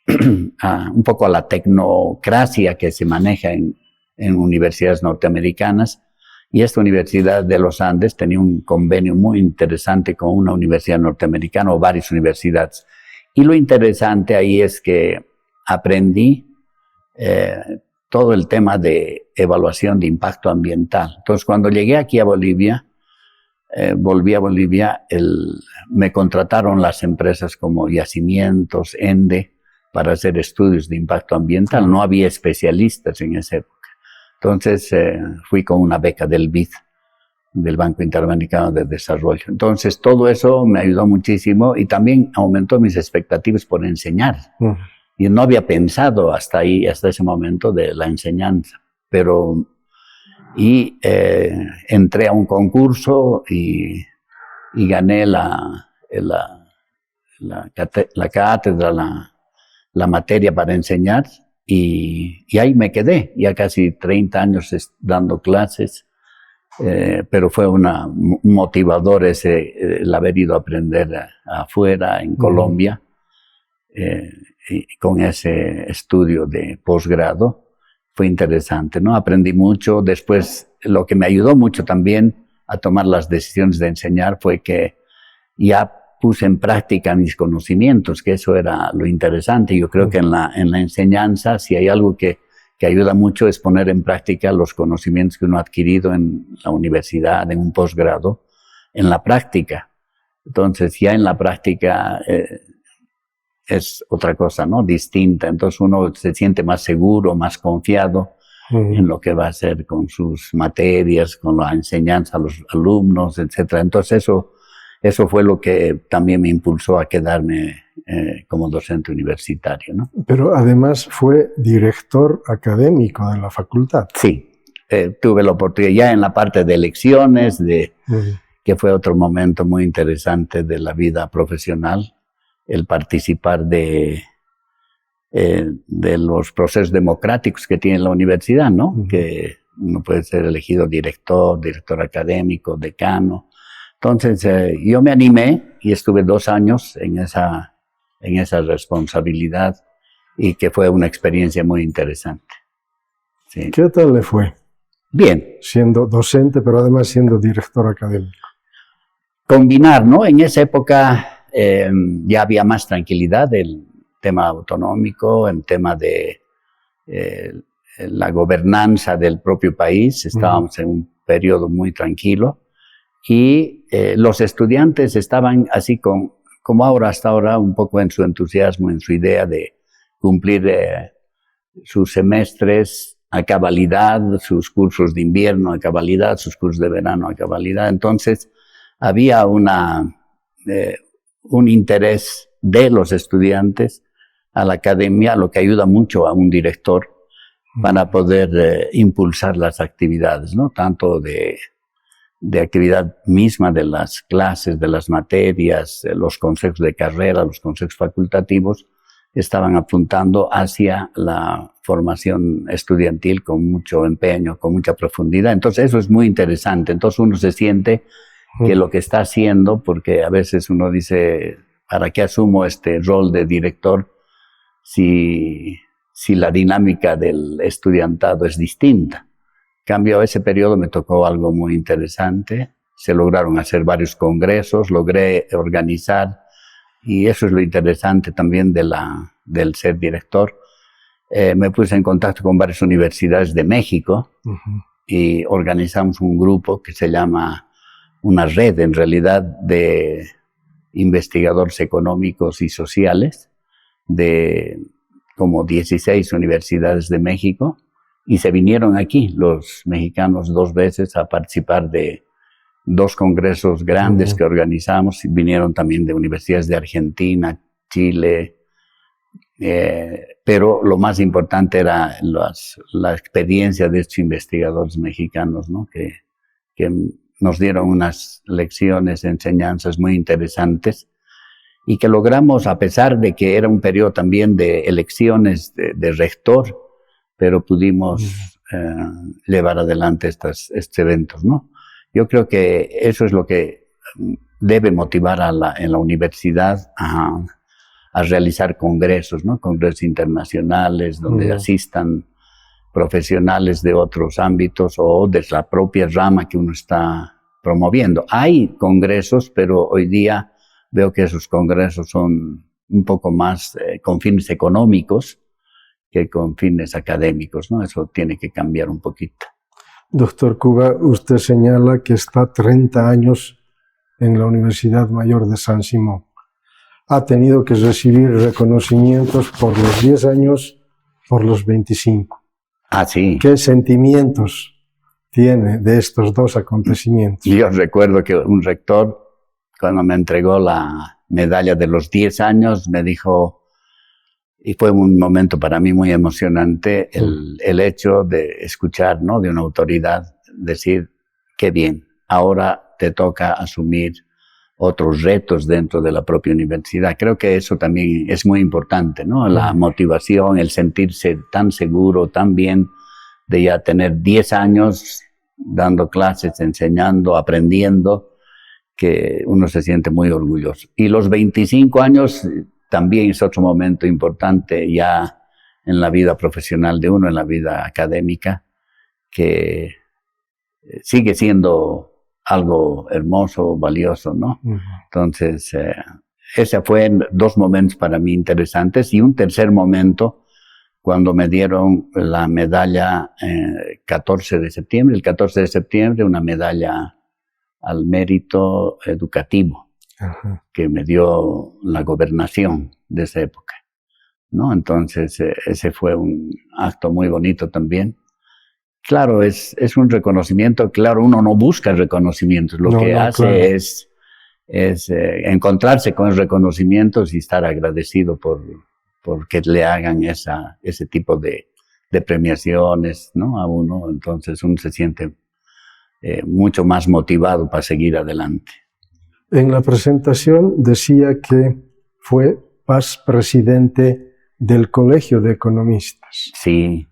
un poco a la tecnocracia que se maneja en universidades norteamericanas. Y esta Universidad de los Andes tenía un convenio muy interesante con una universidad norteamericana o varias universidades. Y lo interesante ahí es que aprendí todo el tema de evaluación de impacto ambiental. Entonces, cuando llegué aquí a Bolivia, volví a Bolivia, me contrataron las empresas como Yacimientos, ENDE, para hacer estudios de impacto ambiental. No había especialistas en esa época. Entonces, fui con una beca del BID, del Banco Interamericano de Desarrollo. Entonces, todo eso me ayudó muchísimo y también aumentó mis expectativas por enseñar. Y no había pensado hasta ese momento de la enseñanza. Pero, entré a un concurso y gané la cátedra, la materia para enseñar. y ahí me quedé, ya casi 30 años dando clases, pero fue un motivador el haber ido a aprender afuera, en Colombia, y con ese estudio de posgrado. Fue interesante, ¿no? Aprendí mucho. Después, lo que me ayudó mucho también a tomar las decisiones de enseñar fue que ya puse en práctica mis conocimientos, que eso era lo interesante. Yo creo que en la enseñanza, si hay algo que ayuda mucho, es poner en práctica los conocimientos que uno ha adquirido en la universidad, en un posgrado, en la práctica. Entonces, ya en la práctica es otra cosa, ¿no? Distinta. Entonces, uno se siente más seguro, más confiado en lo que va a hacer con sus materias, con la enseñanza a los alumnos, etc. Entonces, eso fue lo que también me impulsó a quedarme como docente universitario, ¿no? Pero además fue director académico de la facultad. Sí, tuve la oportunidad ya en la parte de elecciones, que fue otro momento muy interesante de la vida profesional, el participar de los procesos democráticos que tiene la universidad, ¿no? Que uno puede ser elegido director académico, decano. Entonces, yo me animé y estuve 2 años en esa responsabilidad, y que fue una experiencia muy interesante. Sí. ¿Qué tal le fue? Bien. Siendo docente, pero además siendo director académico. Combinar, ¿no? En esa época ya había más tranquilidad del tema autonómico, el tema de la gobernanza del propio país. Estábamos en un periodo muy tranquilo. Y los estudiantes estaban así como ahora, hasta ahora, un poco en su entusiasmo, en su idea de cumplir sus semestres a cabalidad, sus cursos de invierno a cabalidad, sus cursos de verano a cabalidad. Entonces, había un interés de los estudiantes a la academia, lo que ayuda mucho a un director para poder impulsar las actividades, ¿no? Tanto de actividad misma de las clases, de las materias, los consejos de carrera, los consejos facultativos, estaban apuntando hacia la formación estudiantil con mucho empeño, con mucha profundidad. Entonces eso es muy interesante. Entonces uno se siente que lo que está haciendo, porque a veces uno dice, ¿para qué asumo este rol de director si la dinámica del estudiantado es distinta? En cambio, ese periodo me tocó algo muy interesante. Se lograron hacer varios congresos, logré organizar, y eso es lo interesante también del ser director. Me puse en contacto con varias universidades de México y organizamos un grupo que se llama, una red en realidad, de investigadores económicos y sociales de como 16 universidades de México. Y se vinieron aquí los mexicanos 2 veces a participar de 2 congresos grandes que organizamos. Vinieron también de universidades de Argentina, Chile, pero lo más importante era la experiencia de estos investigadores mexicanos, ¿no? que nos dieron unas lecciones, enseñanzas muy interesantes, y que logramos, a pesar de que era un periodo también de elecciones de rector, pero pudimos llevar adelante estos eventos, ¿no? Yo creo que eso es lo que debe motivar en la universidad a realizar congresos, ¿no? Congresos internacionales donde asistan profesionales de otros ámbitos o de la propia rama que uno está promoviendo. Hay congresos, pero hoy día veo que esos congresos son un poco más con fines económicos que con fines académicos, ¿no? Eso tiene que cambiar un poquito. Doctor Cuba, usted señala que está 30 años en la Universidad Mayor de San Simón. Ha tenido que recibir reconocimientos por los 10 años, por los 25. Ah, sí. ¿Qué sentimientos tiene de estos 2 acontecimientos? Yo recuerdo que un rector, cuando me entregó la medalla de los 10 años, me dijo, y fue un momento para mí muy emocionante, el hecho de escuchar, ¿no? De una autoridad decir, qué bien, ahora te toca asumir otros retos dentro de la propia universidad. Creo que eso también es muy importante, ¿no? La motivación, el sentirse tan seguro, tan bien, de ya tener 10 años dando clases, enseñando, aprendiendo, que uno se siente muy orgulloso. Y los 25 años también es otro momento importante ya en la vida profesional de uno, en la vida académica, que sigue siendo algo hermoso, valioso, ¿no? Entonces, ese fue 2 momentos para mí interesantes. Y un tercer momento, cuando me dieron la medalla 14 de septiembre, el 14 de septiembre, una medalla al mérito educativo, que me dio la gobernación de esa época, ¿no? Entonces, ese fue un acto muy bonito también. Claro, es un reconocimiento. Claro, uno no busca reconocimientos. Lo que hace claro. es encontrarse con reconocimientos y estar agradecido por que le hagan ese tipo de premiaciones, ¿no? A uno. Entonces uno se siente mucho más motivado para seguir adelante. En la presentación decía que fue presidente del Colegio de Economistas. Sí.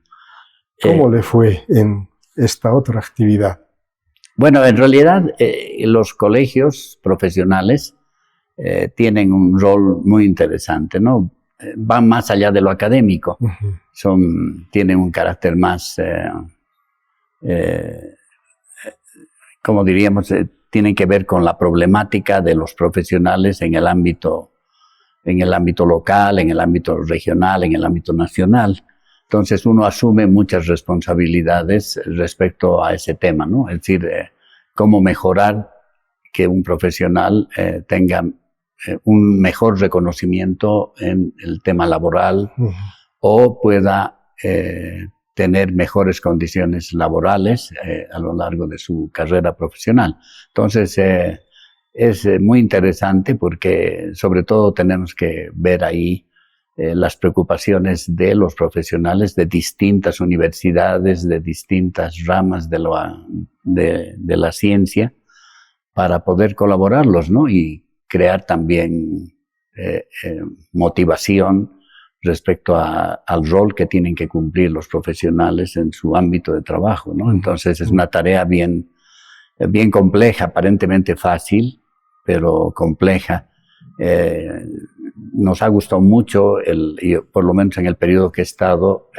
¿Cómo le fue en esta otra actividad? Bueno, en realidad los colegios profesionales tienen un rol muy interesante, ¿no? Van más allá de lo académico. Tienen un carácter más, como diríamos, tienen que ver con la problemática de los profesionales en el ámbito local, en el ámbito regional, en el ámbito nacional. Entonces uno asume muchas responsabilidades respecto a ese tema, ¿no? Es decir, cómo mejorar que un profesional tenga un mejor reconocimiento en el tema laboral o pueda tener mejores condiciones laborales a lo largo de su carrera profesional. Entonces es muy interesante porque sobre todo tenemos que ver ahí las preocupaciones de los profesionales de distintas universidades, de distintas ramas de la ciencia, para poder colaborarlos, ¿no? Y crear también motivación respecto al rol que tienen que cumplir los profesionales en su ámbito de trabajo, ¿no? Entonces es una tarea bien compleja, aparentemente fácil, pero compleja. Nos ha gustado mucho, por lo menos en el periodo que he estado,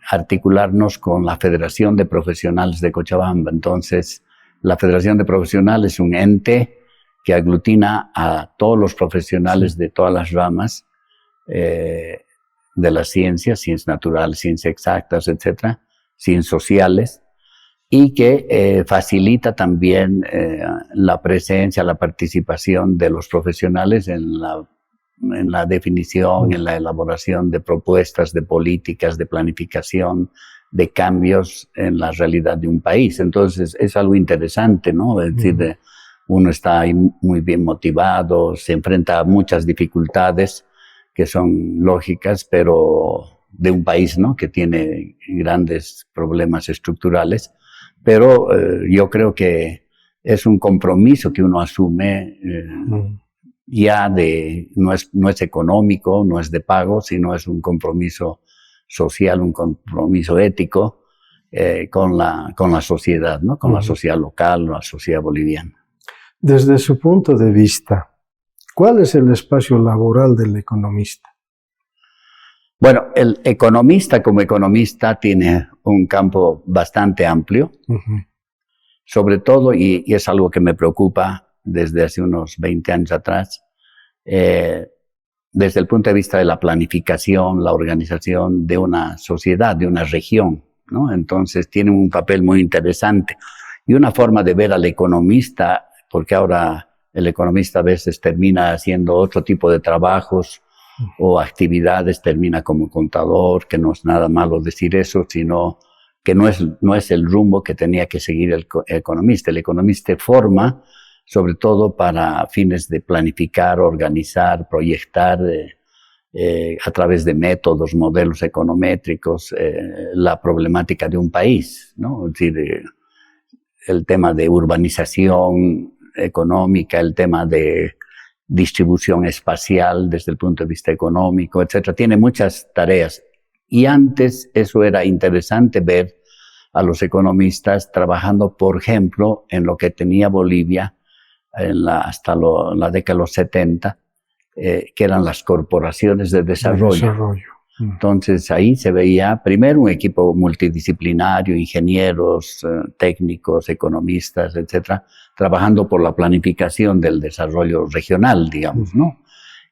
articularnos con la Federación de Profesionales de Cochabamba. Entonces, la Federación de Profesionales es un ente que aglutina a todos los profesionales de todas las ramas de las ciencias naturales, ciencias exactas, etcétera, ciencias sociales, y que facilita también la presencia, la participación de los profesionales en la definición, en la elaboración de propuestas, de políticas, de planificación, de cambios en la realidad de un país. Entonces es algo interesante, ¿no? Es decir, uno está ahí muy bien motivado, se enfrenta a muchas dificultades que son lógicas, pero de un país, ¿no? Que tiene grandes problemas estructurales. Pero yo creo que es un compromiso que uno asume ya no es económico, no es de pago, sino es un compromiso social, un compromiso ético con la sociedad, ¿no? Con la sociedad local, la sociedad boliviana. Desde su punto de vista, ¿cuál es el espacio laboral del economista? Bueno, el economista como economista tiene un campo bastante amplio, sobre todo, y es algo que me preocupa desde hace unos 20 años atrás, desde el punto de vista de la planificación, la organización de una sociedad, de una región, ¿no? Entonces tiene un papel muy interesante. Y una forma de ver al economista, porque ahora el economista a veces termina haciendo otro tipo de trabajos o actividades, termina como contador, que no es nada malo decir eso, sino que no es el rumbo que tenía que seguir el economista. El economista forma, sobre todo para fines de planificar, organizar, proyectar a través de métodos, modelos econométricos, la problemática de un país, ¿no? Es decir, el tema de urbanización, económica, el tema de distribución espacial desde el punto de vista económico, etcétera. Tiene muchas tareas. Y antes eso era interesante ver a los economistas trabajando, por ejemplo, en lo que tenía Bolivia hasta la década de los 70, que eran las corporaciones de desarrollo. Entonces ahí se veía primero un equipo multidisciplinario, ingenieros, técnicos, economistas, etcétera, trabajando por la planificación del desarrollo regional, digamos, ¿no?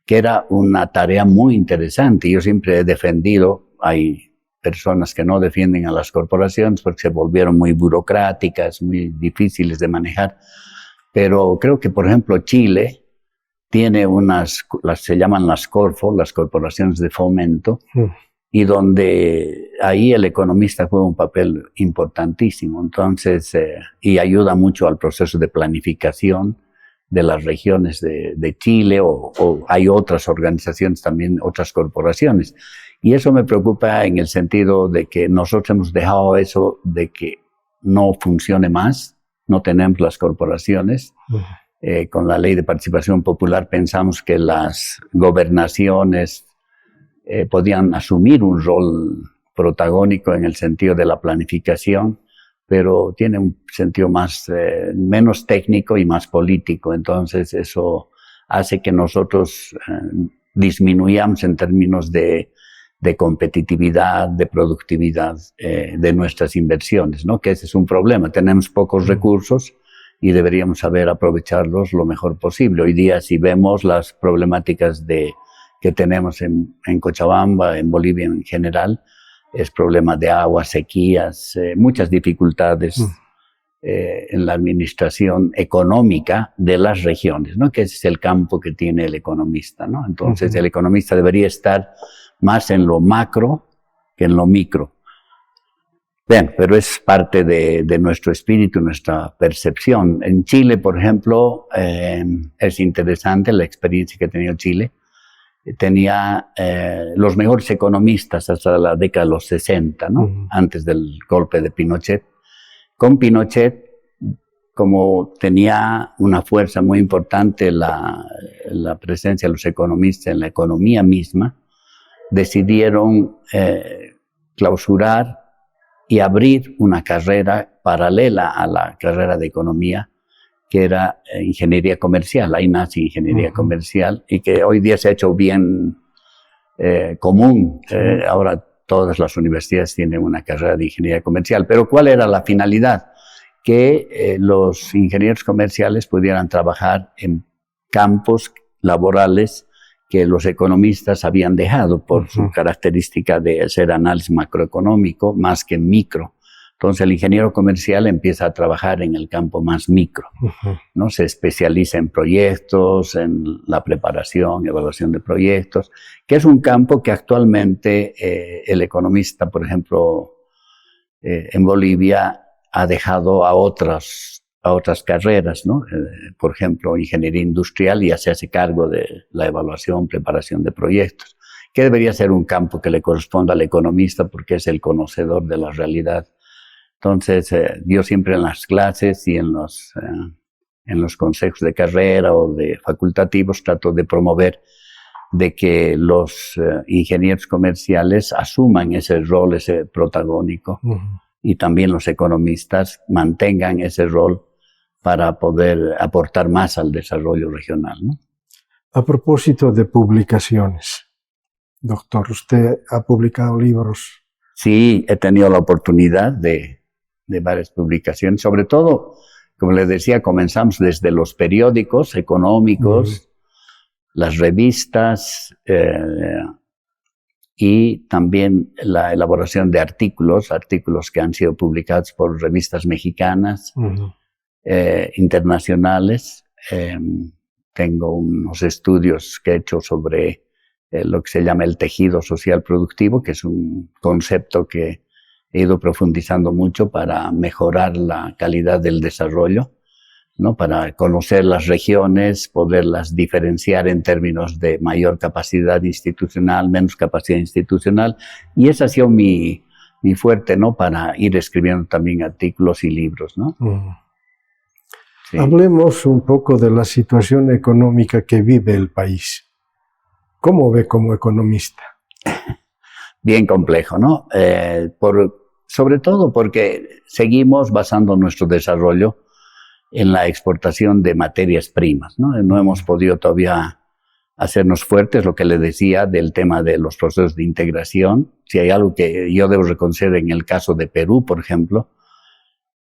Que era una tarea muy interesante. Yo siempre he defendido, hay personas que no defienden a las corporaciones porque se volvieron muy burocráticas, muy difíciles de manejar, pero creo que, por ejemplo, Chile tiene se llaman las Corfo, las corporaciones de fomento, y donde ahí el economista juega un papel importantísimo. Entonces, y ayuda mucho al proceso de planificación de las regiones de Chile, o hay otras organizaciones también, otras corporaciones. Y eso me preocupa en el sentido de que nosotros hemos dejado eso de que no funcione más, no tenemos las corporaciones. Con la ley de participación popular pensamos que las gobernaciones podían asumir un rol protagónico en el sentido de la planificación, pero tiene un sentido menos técnico y más político. Entonces eso hace que nosotros disminuyamos en términos de competitividad, de productividad de nuestras inversiones, ¿no? Que ese es un problema. Tenemos pocos recursos y deberíamos saber aprovecharlos lo mejor posible. Hoy día, si vemos las problemáticas que tenemos en Cochabamba, en Bolivia en general, es problema de agua, sequías, muchas dificultades en la administración económica de las regiones, ¿no? Que ese es el campo que tiene el economista, ¿no? Entonces, el economista debería estar más en lo macro que en lo micro. Bien, pero es parte de nuestro espíritu, nuestra percepción. En Chile, por ejemplo, es interesante la experiencia que ha tenido Chile. Tenía los mejores economistas hasta la década de los 60, ¿no? Antes del golpe de Pinochet. Con Pinochet, como tenía una fuerza muy importante la presencia de los economistas en la economía misma, decidieron clausurar y abrir una carrera paralela a la carrera de economía, que era ingeniería comercial. Ahí nace ingeniería comercial, y que hoy día se ha hecho bien común. Ahora todas las universidades tienen una carrera de ingeniería comercial. Pero ¿cuál era la finalidad? Que los ingenieros comerciales pudieran trabajar en campos laborales que los economistas habían dejado por su característica de hacer análisis macroeconómico más que micro. Entonces el ingeniero comercial empieza a trabajar en el campo más micro, ¿no? Se especializa en proyectos, en la preparación, evaluación de proyectos, que es un campo que actualmente el economista, por ejemplo, en Bolivia ha dejado a otras carreras, ¿no? Por ejemplo, ingeniería industrial, ya se hace cargo de la evaluación, preparación de proyectos, que debería ser un campo que le corresponda al economista porque es el conocedor de la realidad. Entonces, yo siempre en las clases y en los consejos de carrera o de facultativos trato de promover de que los ingenieros comerciales asuman ese rol, ese protagónico, y también los economistas mantengan ese rol para poder aportar más al desarrollo regional, ¿no? A propósito de publicaciones, doctor, usted ha publicado libros. Sí, he tenido la oportunidad de varias publicaciones, sobre todo, como les decía, comenzamos desde los periódicos económicos, las revistas, y también la elaboración de artículos que han sido publicados por revistas mexicanas, internacionales. Tengo unos estudios que he hecho sobre lo que se llama el tejido social productivo, que es un concepto que he ido profundizando mucho para mejorar la calidad del desarrollo, ¿no? Para conocer las regiones, poderlas diferenciar en términos de mayor capacidad institucional, menos capacidad institucional, y ese ha sido mi fuerte, ¿no? Para ir escribiendo también artículos y libros, ¿no? Sí. Hablemos un poco de la situación económica que vive el país. ¿Cómo ve como economista? Bien complejo, ¿no? Sobre todo porque seguimos basando nuestro desarrollo en la exportación de materias primas, ¿no? No hemos podido todavía hacernos fuertes, lo que le decía del tema de los procesos de integración. Si hay algo que yo debo reconocer en el caso de Perú, por ejemplo,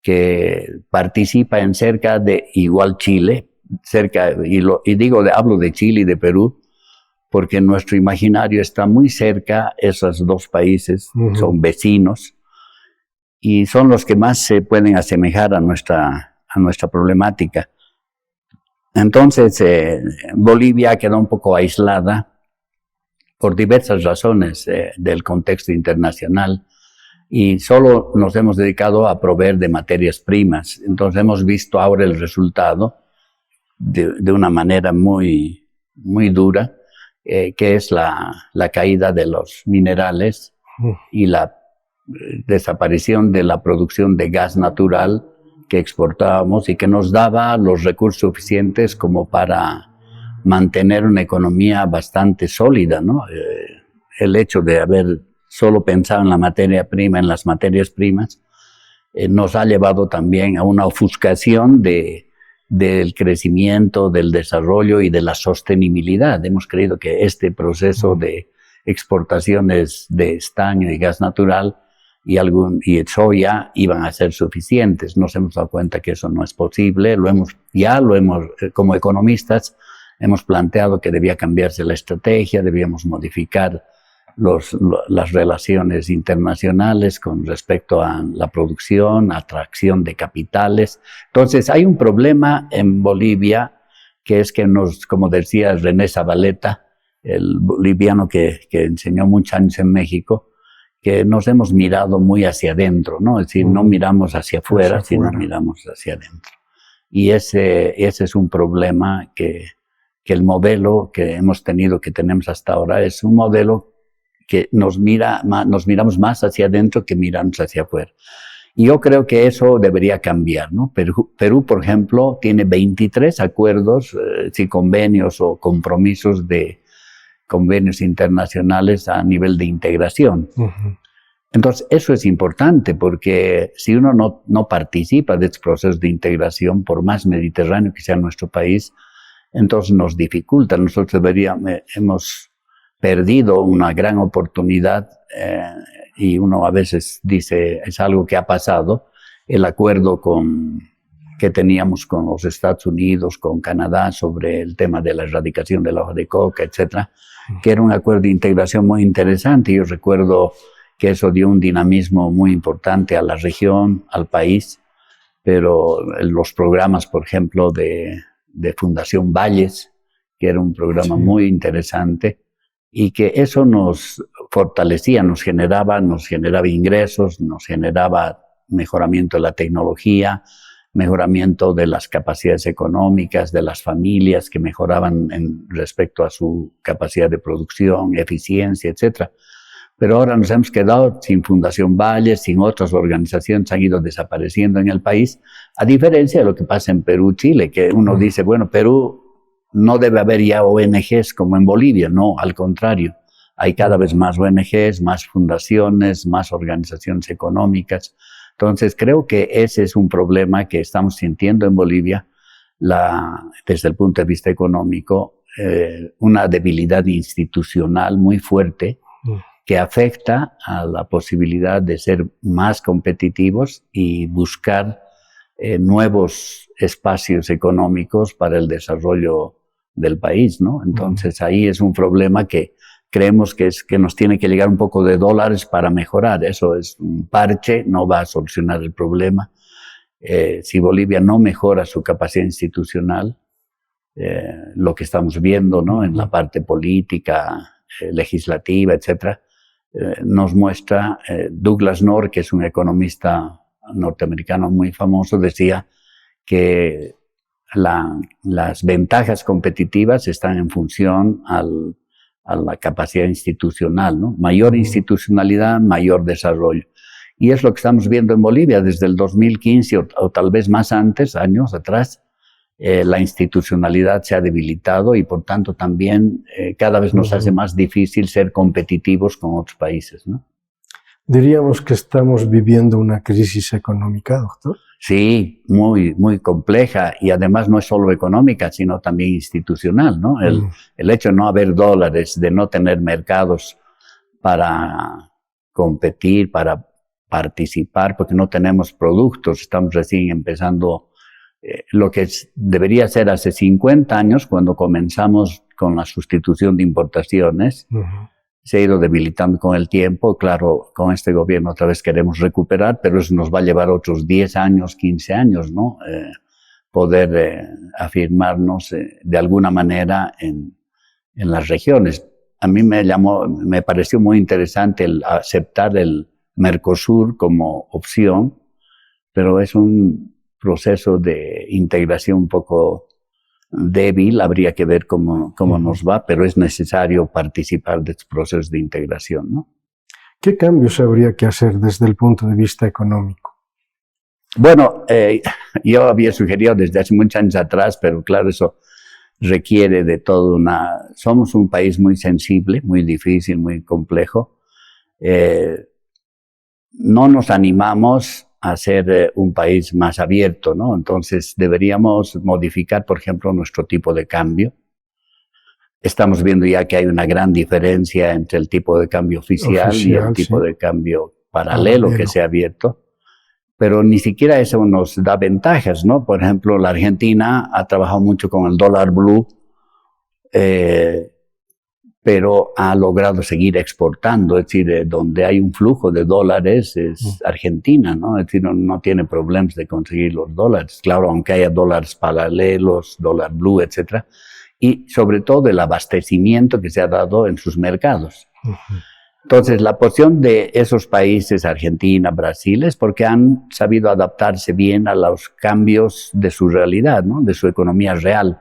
que participa en cerca de, igual Chile, hablo de Chile y de Perú, porque nuestro imaginario está muy cerca, esos dos países son vecinos y son los que más se pueden asemejar a nuestra problemática. Entonces, Bolivia quedó un poco aislada por diversas razones del contexto internacional y solo nos hemos dedicado a proveer de materias primas. Entonces hemos visto ahora el resultado de una manera muy, muy dura, que es la caída de los minerales y la desaparición de la producción de gas natural que exportábamos y que nos daba los recursos suficientes como para mantener una economía bastante sólida, ¿no? El hecho de haber solo pensado en la materia prima, en las materias primas, nos ha llevado también a una ofuscación del crecimiento, del desarrollo y de la sostenibilidad. Hemos creído que este proceso de exportaciones de estaño y gas natural y soya iban a ser suficientes. Nos hemos dado cuenta que eso no es posible. Como economistas, hemos planteado que debía cambiarse la estrategia, debíamos modificar las relaciones internacionales con respecto a la producción, atracción de capitales. Entonces, hay un problema en Bolivia que es que como decía René Zabaleta, el boliviano que enseñó muchos años en México, que nos hemos mirado muy hacia adentro, ¿no? Es decir, no miramos hacia afuera, sino miramos hacia adentro. Y ese es un problema que el modelo que hemos tenido, que tenemos hasta ahora, es un modelo que nos miramos más hacia adentro que miramos hacia afuera. Y yo creo que eso debería cambiar, ¿no? Perú, por ejemplo, tiene 23 acuerdos, convenios o compromisos de convenios internacionales a nivel de integración. Entonces, eso es importante porque si uno no participa de estos procesos de integración, por más mediterráneo que sea nuestro país, entonces nos dificulta. Nosotros hemos perdido una gran oportunidad y uno a veces dice, es algo que ha pasado, el acuerdo que teníamos con los Estados Unidos, con Canadá, sobre el tema de la erradicación de la hoja de coca, etcétera, que era un acuerdo de integración muy interesante. Yo recuerdo que eso dio un dinamismo muy importante a la región, al país, pero los programas, por ejemplo, de Fundación Valles, que era un programa muy interesante, y que eso nos fortalecía, nos generaba ingresos, nos generaba mejoramiento de la tecnología, mejoramiento de las capacidades económicas de las familias, que mejoraban respecto a su capacidad de producción, eficiencia, etcétera. Pero ahora nos hemos quedado sin Fundación Valles, sin otras organizaciones, han ido desapareciendo en el país, a diferencia de lo que pasa en Perú, Chile, que uno dice, bueno, Perú no debe haber ya ONGs como en Bolivia. No, al contrario, hay cada vez más ONGs, más fundaciones, más organizaciones económicas. Entonces, creo que ese es un problema que estamos sintiendo en Bolivia, desde el punto de vista económico, una debilidad institucional muy fuerte que afecta a la posibilidad de ser más competitivos y buscar nuevos espacios económicos para el desarrollo del país, ¿no? Entonces ahí es un problema que creemos que nos tiene que llegar un poco de dólares para mejorar. Eso es un parche, no va a solucionar el problema. Si Bolivia no mejora su capacidad institucional, lo que estamos viendo, ¿no?, en la parte política, legislativa, etcétera, nos muestra, Douglas North, que es un economista norteamericano muy famoso, decía que las ventajas competitivas están en función a la capacidad institucional, ¿no? Mayor institucionalidad, mayor desarrollo. Y es lo que estamos viendo en Bolivia desde el 2015 o tal vez más antes, años atrás. la institucionalidad se ha debilitado y por tanto también cada vez nos hace más difícil ser competitivos con otros países, ¿no? Diríamos que estamos viviendo una crisis económica, doctor. Sí, muy compleja y además no es solo económica, sino también institucional, ¿no? El hecho de no haber dólares, de no tener mercados para competir, para participar, porque no tenemos productos, estamos recién empezando lo que debería ser hace 50 años, cuando comenzamos con la sustitución de importaciones. Se ha ido debilitando con el tiempo. Claro, con este gobierno otra vez queremos recuperar, pero eso nos va a llevar otros 10 años, 15 años, ¿no? Poder afirmarnos de alguna manera en las regiones. A mí me pareció muy interesante el aceptar el Mercosur como opción, pero es un proceso de integración un poco débil, habría que ver cómo nos va, pero es necesario participar de estos procesos de integración, ¿no? ¿Qué cambios habría que hacer desde el punto de vista económico? Bueno, yo había sugerido desde hace muchos años atrás, pero claro, eso requiere de todo una... Somos un país muy sensible, muy difícil, muy complejo. No nos animamos a ser un país más abierto, ¿no? Entonces deberíamos modificar, por ejemplo, nuestro tipo de cambio. Estamos viendo ya que hay una gran diferencia entre el tipo de cambio oficial y el tipo de cambio paralelo que se ha abierto. Pero ni siquiera eso nos da ventajas, ¿no? Por ejemplo, la Argentina ha trabajado mucho con el dólar blue, pero ha logrado seguir exportando, es decir, donde hay un flujo de dólares es Argentina, ¿no? Es decir, no tiene problemas de conseguir los dólares. Claro, aunque haya dólares paralelos, dólar blue, etcétera, y sobre todo el abastecimiento que se ha dado en sus mercados. Entonces, la posición de esos países, Argentina, Brasil, es porque han sabido adaptarse bien a los cambios de su realidad, ¿no? De su economía real.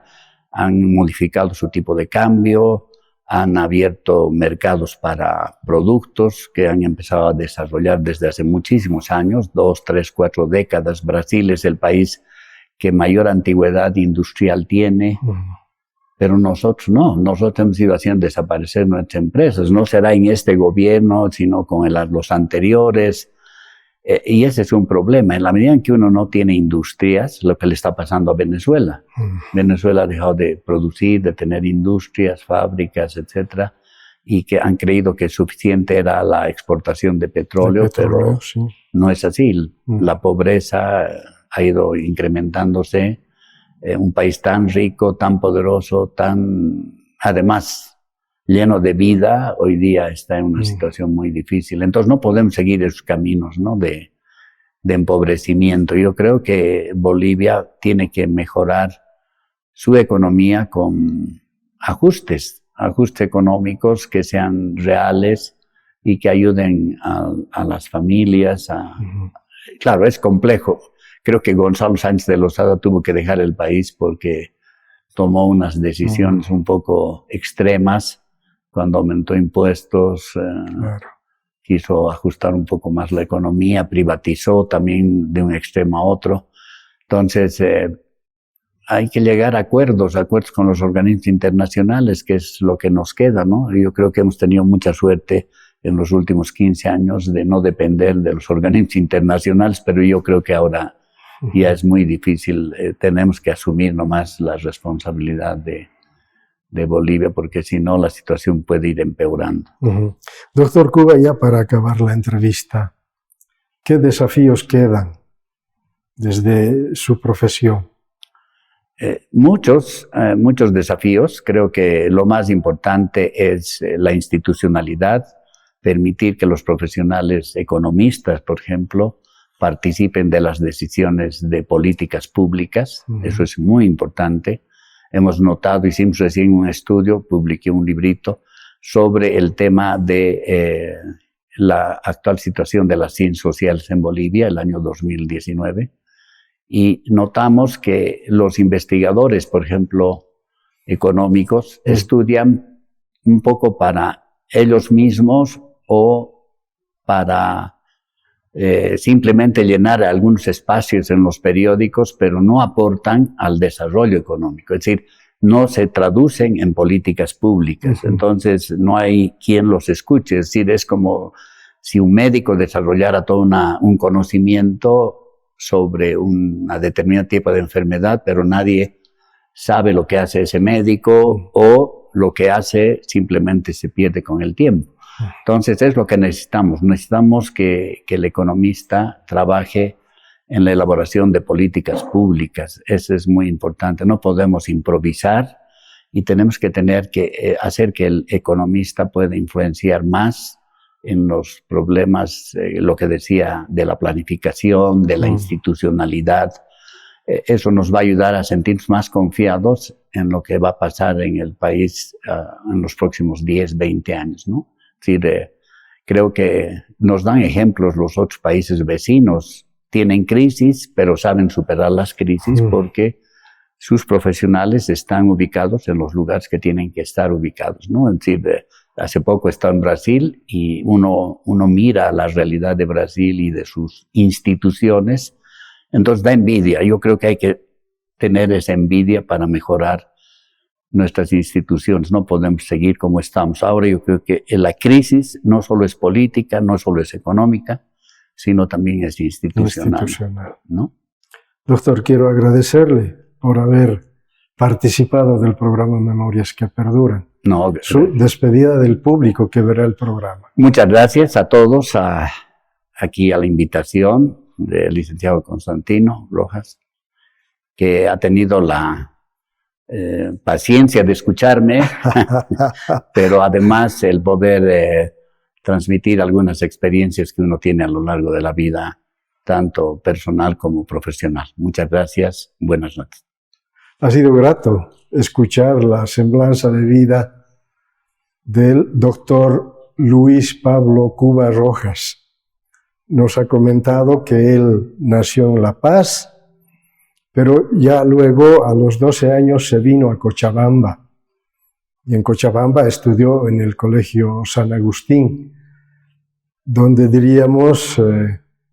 Han modificado su tipo de cambio, han abierto mercados para productos que han empezado a desarrollar desde hace muchísimos años, 2, 3, 4 décadas. Brasil es el país que mayor antigüedad industrial tiene, pero nosotros no. Nosotros hemos ido haciendo desaparecer nuestras empresas. No será en este gobierno, sino con los anteriores. Y ese es un problema. En la medida en que uno no tiene industrias, lo que le está pasando a Venezuela. Venezuela ha dejado de producir, de tener industrias, fábricas, etcétera, y que han creído que suficiente era la exportación de petróleo, pero no es así. La pobreza ha ido incrementándose. Un país tan rico, tan poderoso, además lleno de vida, hoy día está en una situación muy difícil. Entonces no podemos seguir esos caminos, ¿no? de empobrecimiento. Yo creo que Bolivia tiene que mejorar su economía con ajustes económicos que sean reales y que ayuden a las familias. Claro, es complejo. Creo que Gonzalo Sánchez de Lozada tuvo que dejar el país porque tomó unas decisiones un poco extremas cuando aumentó impuestos, quiso ajustar un poco más la economía, privatizó también de un extremo a otro. Entonces, hay que llegar a acuerdos con los organismos internacionales, que es lo que nos queda, ¿no? Yo creo que hemos tenido mucha suerte en los últimos 15 años de no depender de los organismos internacionales, pero yo creo que ahora ya es muy difícil. Tenemos que asumir nomás la responsabilidad de Bolivia, porque si no la situación puede ir empeorando. Doctor Cuba, ya para acabar la entrevista, ¿qué desafíos quedan desde su profesión? Muchos desafíos. Creo que lo más importante es la institucionalidad, permitir que los profesionales economistas, por ejemplo, participen de las decisiones de políticas públicas. Eso es muy importante. Hemos notado, hicimos recién un estudio, publiqué un librito sobre el tema de la actual situación de las ciencias sociales en Bolivia, el año 2019, y notamos que los investigadores, por ejemplo, económicos, estudian un poco para ellos mismos o para simplemente llenar algunos espacios en los periódicos, pero no aportan al desarrollo económico. Es decir, no se traducen en políticas públicas. Entonces, no hay quien los escuche. Es decir, es como si un médico desarrollara todo un conocimiento sobre un determinado tipo de enfermedad, pero nadie sabe lo que hace ese médico o lo que hace simplemente se pierde con el tiempo. Entonces, es lo que necesitamos. Necesitamos que el economista trabaje en la elaboración de políticas públicas. Eso es muy importante. No podemos improvisar y tenemos que hacer que el economista pueda influenciar más en los problemas, lo que decía, de la planificación, de la institucionalidad. Eso nos va a ayudar a sentirnos más confiados en lo que va a pasar en el país en los próximos 10, 20 años, ¿no? Es decir, creo que nos dan ejemplos los otros países vecinos. Tienen crisis, pero saben superar las crisis porque sus profesionales están ubicados en los lugares que tienen que estar ubicados, ¿no? Es decir, hace poco estaba en Brasil y uno mira la realidad de Brasil y de sus instituciones, entonces da envidia. Yo creo que hay que tener esa envidia para mejorar nuestras instituciones. No podemos seguir como estamos ahora. Yo creo que la crisis no solo es política, no solo es económica, sino también es institucional. ¿No? Doctor, quiero agradecerle por haber participado del programa Memorias que Perduran. No, su despedida del público que verá el programa. Muchas gracias a todos, aquí a la invitación del licenciado Constantino Rojas, que ha tenido la paciencia de escucharme, pero además el poder transmitir algunas experiencias que uno tiene a lo largo de la vida, tanto personal como profesional. Muchas gracias, buenas noches. Ha sido grato escuchar la semblanza de vida del doctor Luis Pablo Cuba Rojas. Nos ha comentado que él nació en La Paz, pero ya luego a los 12 años se vino a Cochabamba. Y en Cochabamba estudió en el Colegio San Agustín, donde diríamos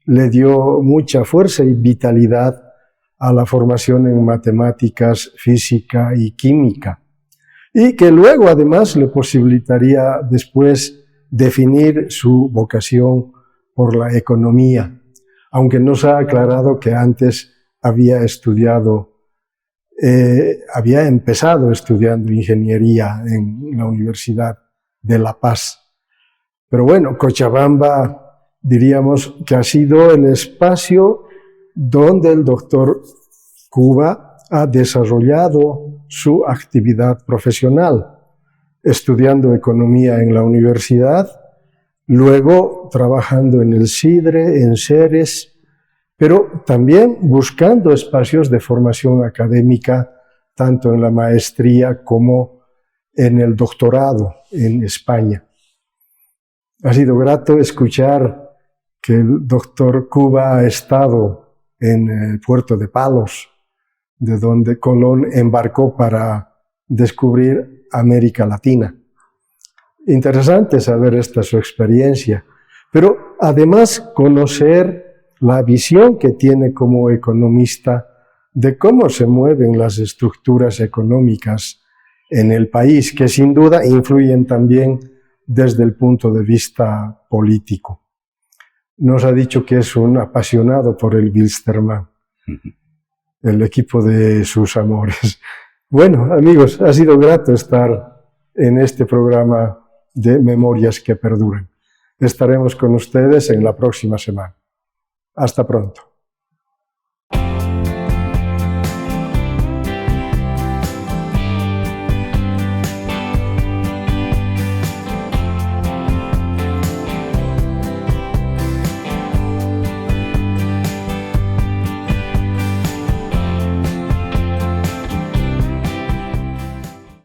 le dio mucha fuerza y vitalidad a la formación en matemáticas, física y química, y que luego además le posibilitaría después definir su vocación por la economía, aunque nos ha aclarado que antes había empezado estudiando ingeniería en la Universidad de La Paz. Pero bueno, Cochabamba diríamos que ha sido el espacio donde el doctor Cuba ha desarrollado su actividad profesional, estudiando economía en la universidad, luego trabajando en el SIDRE, en Ceres, pero también buscando espacios de formación académica, tanto en la maestría como en el doctorado en España. Ha sido grato escuchar que el doctor Cuba ha estado en el puerto de Palos, de donde Colón embarcó para descubrir América Latina. Interesante saber esta su experiencia, pero además conocer la visión que tiene como economista de cómo se mueven las estructuras económicas en el país, que sin duda influyen también desde el punto de vista político. Nos ha dicho que es un apasionado por el Wilstermann, el equipo de sus amores. Bueno, amigos, ha sido grato estar en este programa de Memorias que Perduran. Estaremos con ustedes en la próxima semana. Hasta pronto.